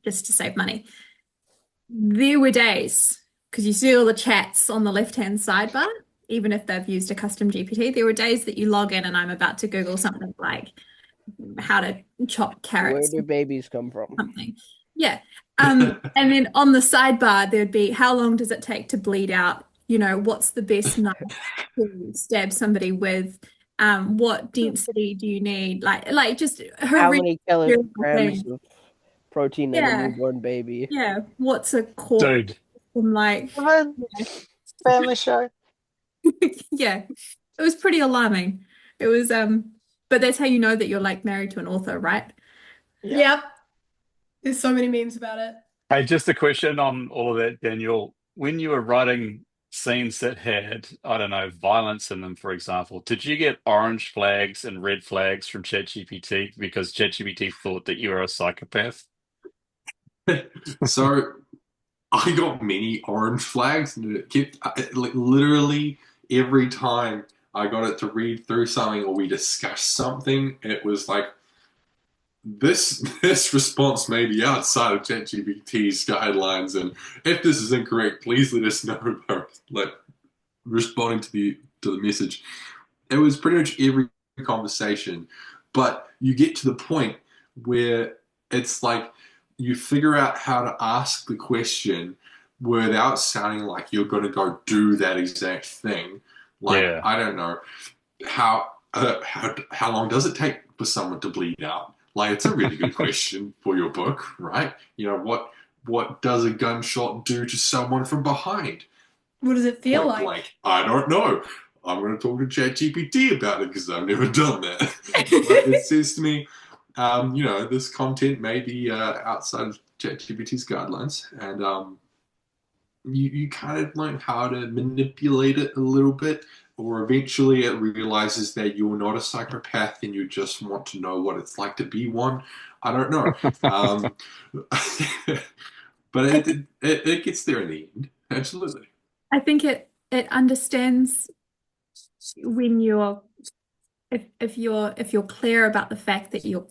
just to save money. There were days, because you see all the chats on the left-hand sidebar, even if they've used a custom GPT, there were days that you log in and I'm about to Google something like how to chop carrots. Where do babies come from? Something. Yeah. And then on the sidebar, there'd be, how long does it take to bleed out? What's the best knife to stab somebody with? What density do you need? Like just How many kilograms thing. of protein in a newborn baby? Yeah. What's a core? Dude. I'm like, Family show. yeah, it was pretty alarming. It was, but that's how you know that you're like married to an author, right? Yep. There's so many memes about it. Hey, just a question on all of that, Daniel. When you were writing scenes that had, I don't know, violence in them, for example, did you get orange flags and red flags from ChatGPT because ChatGPT thought that you were a psychopath? So I got many orange flags, and it kept, like, literally every time I got it to read through something or we discussed something, it was like, this response may be outside of ChatGPT's guidelines, and if this is incorrect, please let us know by, like, responding to the message. It was pretty much every conversation, but you get to the point where it's like you figure out how to ask the question without sounding like you're going to go do that exact thing. Like, Yeah. I don't know, how long does it take for someone to bleed out? Like, it's a really good question for your book, right? What does a gunshot do to someone from behind? What does it feel Point like? blank. I don't know. I'm going to talk to ChatGPT about it because I've never done that. But it says to me, this content may be outside of ChatGPT's guidelines, and you kind of learn how to manipulate it a little bit. or eventually it realizes that you're not a psychopath and you just want to know what it's like to be one. I don't know. But it gets there in the end. Absolutely. I think it understands when you're if you're clear about the fact that you're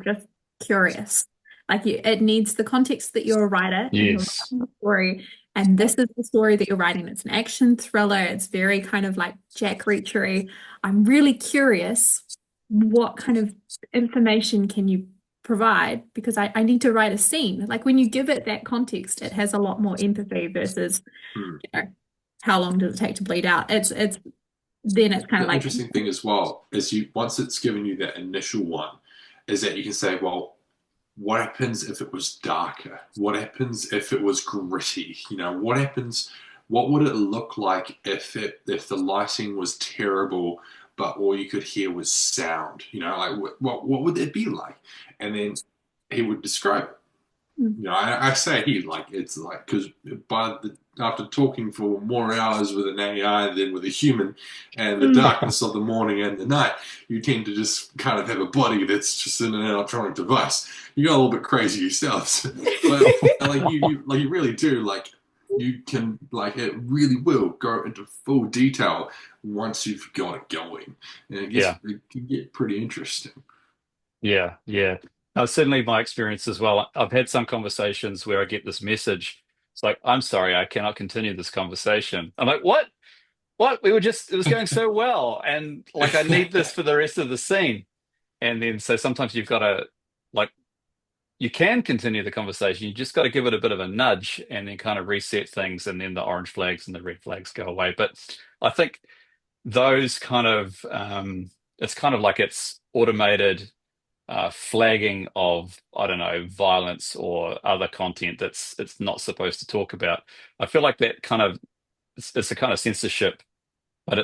just curious. Like it needs the context that you're a writer and you're Yes. writing a story, and this is the story that you're writing. It's an action thriller. It's very kind of like Jack Reachery. I'm really curious, what kind of information can you provide? Because I need to write a scene. Like when you give it that context, it has a lot more empathy versus, Hmm. you know, how long does it take to bleed out? It's then it's kind The of like, interesting thing as well is once it's given you that initial one, is that you can say, well, what happens if it was darker? What happens if it was gritty? What happens? What would it look like if the lighting was terrible, but all you could hear was sound? Like what would it be like? And then he would describe it. I say he, like, it's like, because after talking for more hours with an AI than with a human, and the darkness of the morning and the night, you tend to just kind of have a body that's just in an electronic device. You go a little bit crazy yourselves, but like you really do, like you can, like, it really will go into full detail once you've got it going, and Yeah. it can get pretty interesting. Yeah, yeah. No, certainly my experience as well. I've had some conversations where I get this message. It's like, I'm sorry, I cannot continue this conversation. I'm like, what? What? It was going so well. And like, I need this for the rest of the scene. And then, so sometimes you've got to, like, you can continue the conversation. You just got to give it a bit of a nudge and then kind of reset things. And then the orange flags and the red flags go away. But I think those kind of, it's kind of like it's automated flagging of, I don't know, violence or other content that's it's not supposed to talk about. I feel like that kind of it's a kind of censorship, but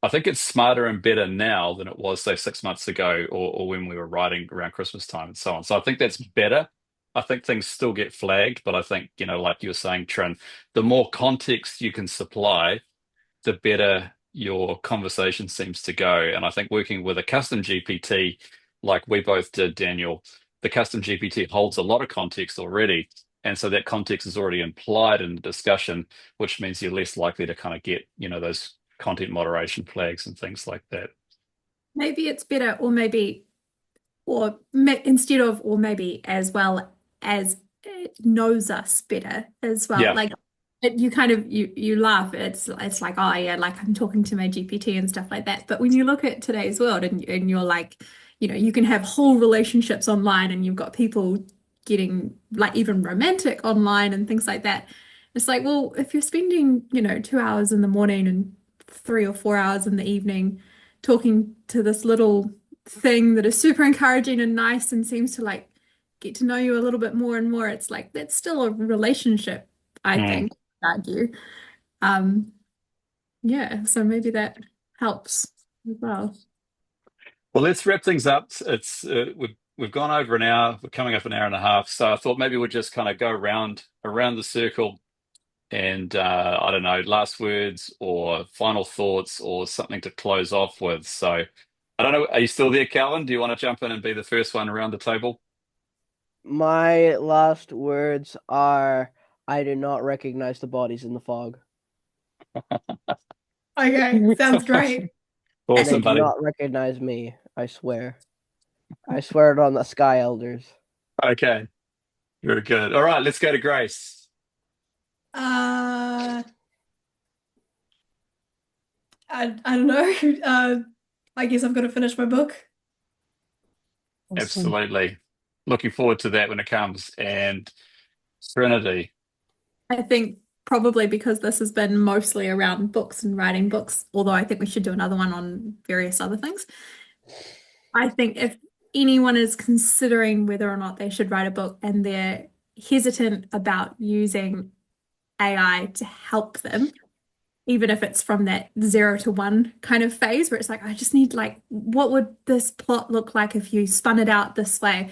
I think it's smarter and better now than it was, say, 6 months ago or when we were writing around Christmas time and so on. So I think that's better. I think things still get flagged, but I think, like you were saying, Trin, the more context you can supply, the better your conversation seems to go. And I think working with a custom GPT, like we both did, Daniel, the custom GPT holds a lot of context already. And so that context is already implied in the discussion, which means you're less likely to kind of get, those content moderation flags and things like that. maybe it's better, or maybe, instead of, or maybe as well as it knows us better as well. Yeah. Like you kind of you laugh. It's like, oh yeah, like I'm talking to my GPT and stuff like that. But when you look at today's world and you're like, you can have whole relationships online, and you've got people getting like even romantic online and things like that. It's like, well, if you're spending, 2 hours in the morning and 3 or 4 hours in the evening talking to this little thing that is super encouraging and nice and seems to like get to know you a little bit more and more, it's like that's still a relationship, I think, I'd argue. Yeah, so maybe that helps as well. Well, let's wrap things up. It's we've gone over an hour. We're coming up an hour and a half. So I thought maybe we'd just kind of go around the circle and I don't know, last words or final thoughts or something to close off with. So I don't know. Are you still there, Calvin? Do you want to jump in and be the first one around the table? My last words are, I do not recognize the bodies in the fog. Okay, sounds great. And Awesome, they do buddy. not recognize me, I swear. I swear it on the Sky Elders. Okay, very good. All right, let's go to Grace. I don't know. I guess I've got to finish my book. Absolutely. Looking forward to that when it comes. And Trinity. I think probably because this has been mostly around books and writing books, although I think we should do another one on various other things. I think if anyone is considering whether or not they should write a book and they're hesitant about using AI to help them, even if it's from that 0 to 1 kind of phase where it's like, I just need, like, what would this plot look like if you spun it out this way?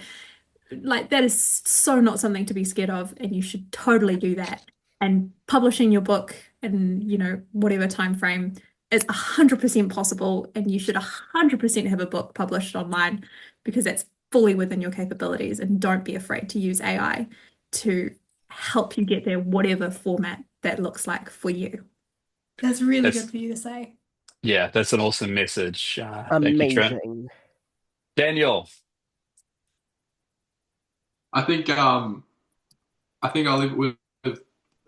Like, that is so not something to be scared of, and you should totally do that. And publishing your book in, whatever time frame It's 100% possible, and you should 100% have a book published online because that's fully within your capabilities. And don't be afraid to use AI to help you get there, whatever format that looks like for you. That's really That's good for you to say. yeah, that's an awesome message. Thank you, Trent. Amazing. Daniel. I think I'll leave it with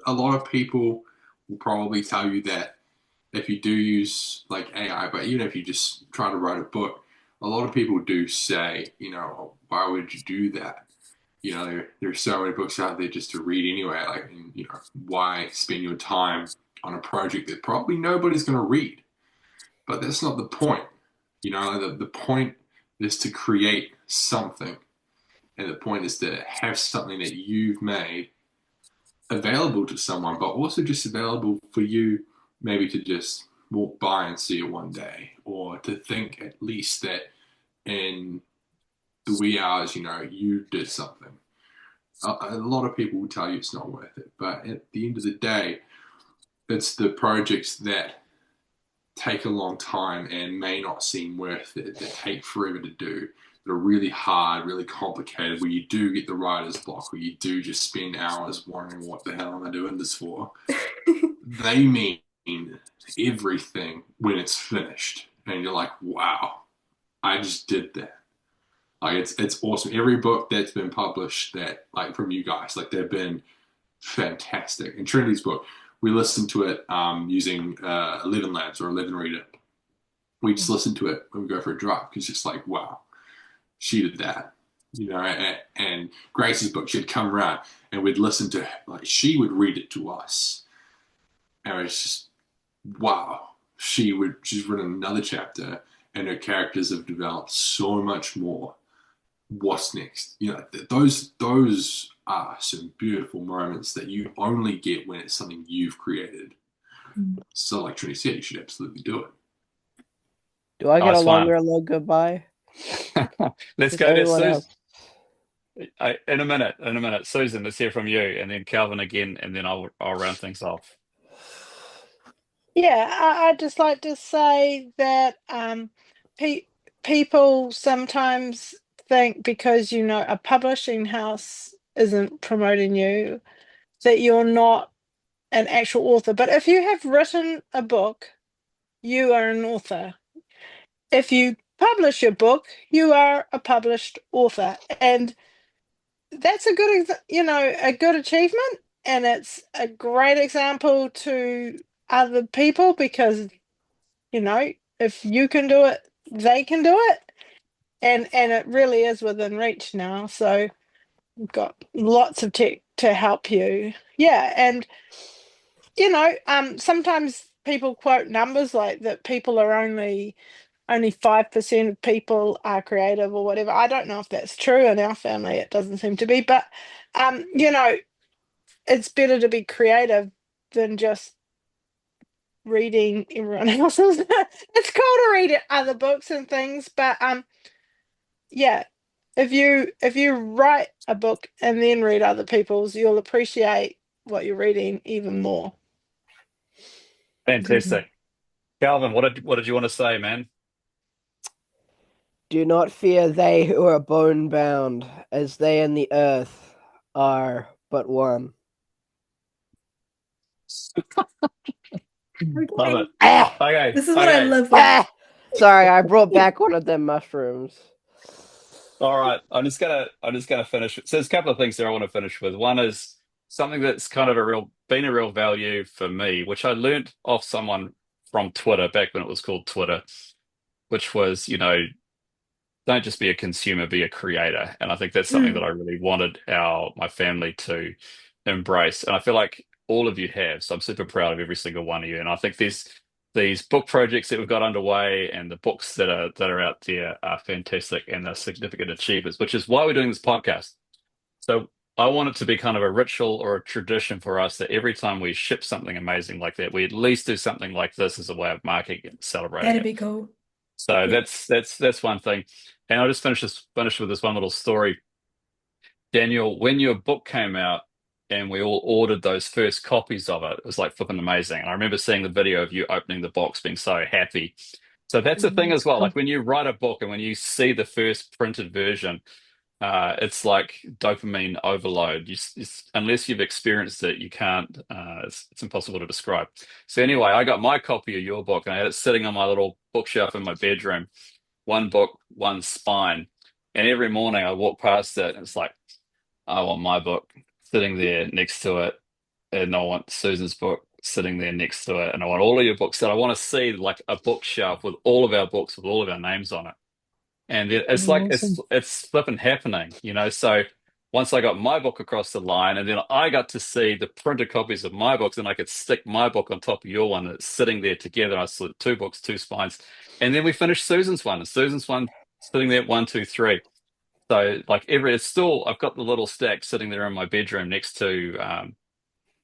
a lot of people will probably tell you that if you do use like AI, but even if you just try to write a book, a lot of people do say, why would you do that? There's so many books out there just to read anyway. Like, why spend your time on a project that probably nobody's going to read? But that's not the point. The point is to create something. And the point is to have something that you've made available to someone, but also just available for you maybe to just walk by and see it one day, or to think at least that in the wee hours, you did something. A lot of people will tell you it's not worth it, but at the end of the day, it's the projects that take a long time and may not seem worth it, that take forever to do, that are really hard, really complicated, where you do get the writer's block, where you do just spend hours wondering what the hell am I doing this for. They mean everything when it's finished, and you're like, wow, I just did that. Like, it's awesome. Every book that's been published that, like, from you guys, like, they've been fantastic. And Trinity's book, we listened to it using 11 Labs or 11 Reader. We just listen to it when we go for a drive because it's just like, wow, she did that. And Grace's book, she'd come around and we'd listen to her, like, she would read it to us. And it's just, wow, she's written another chapter and her characters have developed so much more. What's next? Those are some beautiful moments that you only get when it's something you've created. So like Trinity said, you should absolutely do it. Do I get Nice a longer goodbye? Let's go to Susan. In a minute. Susan, let's hear from you, and then Calvin again, and then I'll round things off. Yeah, I'd just like to say that people sometimes think because a publishing house isn't promoting you that you're not an actual author. But if you have written a book, you are an author. If you publish your book, you are a published author, and that's a good achievement, and it's a great example to other people because if you can do it, they can do it, and it really is within reach now. So we've got lots of tech to help you. And sometimes people quote numbers like that people are only 5% of people are creative or whatever. I don't know if that's true. In our family it doesn't seem to be, but it's better to be creative than just reading everyone else's. It's cool to read other books and things, but if you write a book and then read other people's, you'll appreciate what you're reading even more. Fantastic. Calvin, what did you want to say, man? Do not fear they who are bone bound, as they and the earth are but one. Love it. Okay. This is what I live with. Sorry, I brought back one of them mushrooms. All right, I'm just gonna finish. So there's a couple of things there I want to finish with. One is something that's kind of been a real value for me, which I learned off someone from Twitter back when it was called Twitter, which was, don't just be a consumer, be a creator. And I think that's something that I really wanted my family to embrace. And I feel like all of you have. So I'm super proud of every single one of you. And I think these book projects that we've got underway and the books that are out there are fantastic and are significant achievements, which is why we're doing this podcast. So I want it to be kind of a ritual or a tradition for us that every time we ship something amazing like that, we at least do something like this as a way of marketing it and celebrating That'd it. be cool. So that's one thing. And I'll just finish with this one little story. Daniel, when your book came out, and we all ordered those first copies of it. It was like flipping amazing. And I remember seeing the video of you opening the box, being so happy. So that's the thing as well. Like when you write a book and when you see the first printed version, it's like dopamine overload. Unless you've experienced it, you can't. It's impossible to describe. So anyway, I got my copy of your book, and I had it sitting on my little bookshelf in my bedroom. One book, one spine. And every morning I walk past it, and it's like, I want my book sitting there next to it, and I want Susan's book sitting there next to it, and I want all of your books. That I want to see like a bookshelf with all of our books with all of our names on it. And it's like it's flipping happening, you know. So once I got my book across the line, and then I got to see the printed copies of my books, and I could stick my book on top of your one, and it's sitting there together. I saw two books, two spines, and then we finished Susan's one, and Susan's one sitting there, 1, 2, 3. So like it's still, I've got the little stack sitting there in my bedroom next to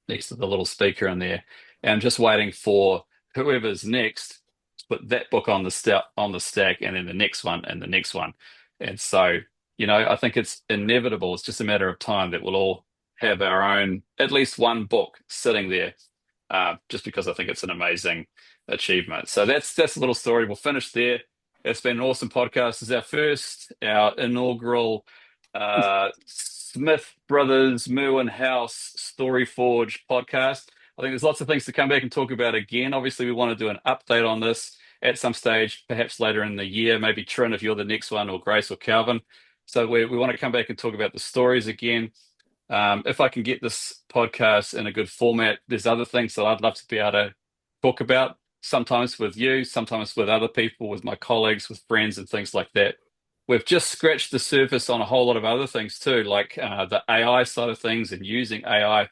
the little speaker in there, and I'm just waiting for whoever's next to put that book on the stack, and then the next one and the next one. And so, you know, I think it's inevitable. It's just a matter of time that we'll all have our own, at least one book sitting there, just because I think it's an amazing achievement. So that's a little story. We'll finish there. It's been an awesome podcast. It's our inaugural Smith Brothers Merwyn House Story Forge podcast. I think there's lots of things to come back and talk about again. Obviously, we want to do an update on this at some stage, perhaps later in the year, maybe Trin if you're the next one, or Grace or Calvin. So we want to come back and talk about the stories again. If I can get this podcast in a good format, there's other things that I'd love to be able to talk about, sometimes with you, sometimes with other people, with my colleagues, with friends and things like that. We've just scratched the surface on a whole lot of other things too, like the AI side of things and using AI.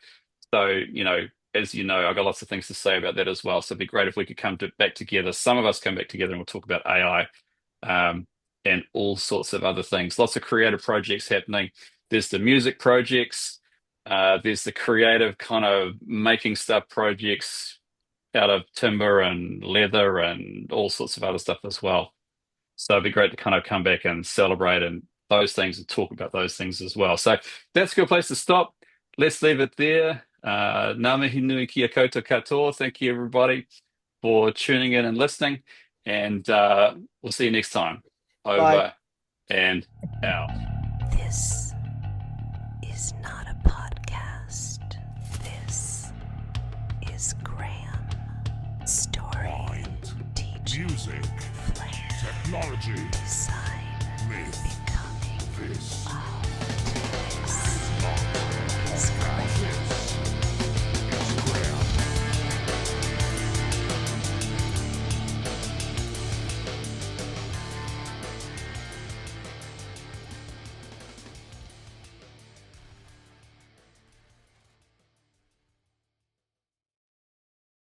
So, you know, as you know, I've got lots of things to say about that as well. So it'd be great if we could come back together. Some of us come back together and we'll talk about AI and all sorts of other things. Lots of creative projects happening. There's the music projects. There's the creative kind of making stuff projects out of timber and leather and all sorts of other stuff as well. So it'd be great to kind of come back and celebrate and those things and talk about those things as well. So that's a good place to stop. Let's leave it there. Ngā mihi nui kia koutou katoa. Thank you, everybody, for tuning in and listening. And we'll see you next time. Over Bye. and out. This is not a podcast. This is Graeme. Story, Mind, teaching, music, flair, technology, design, myth. becoming This a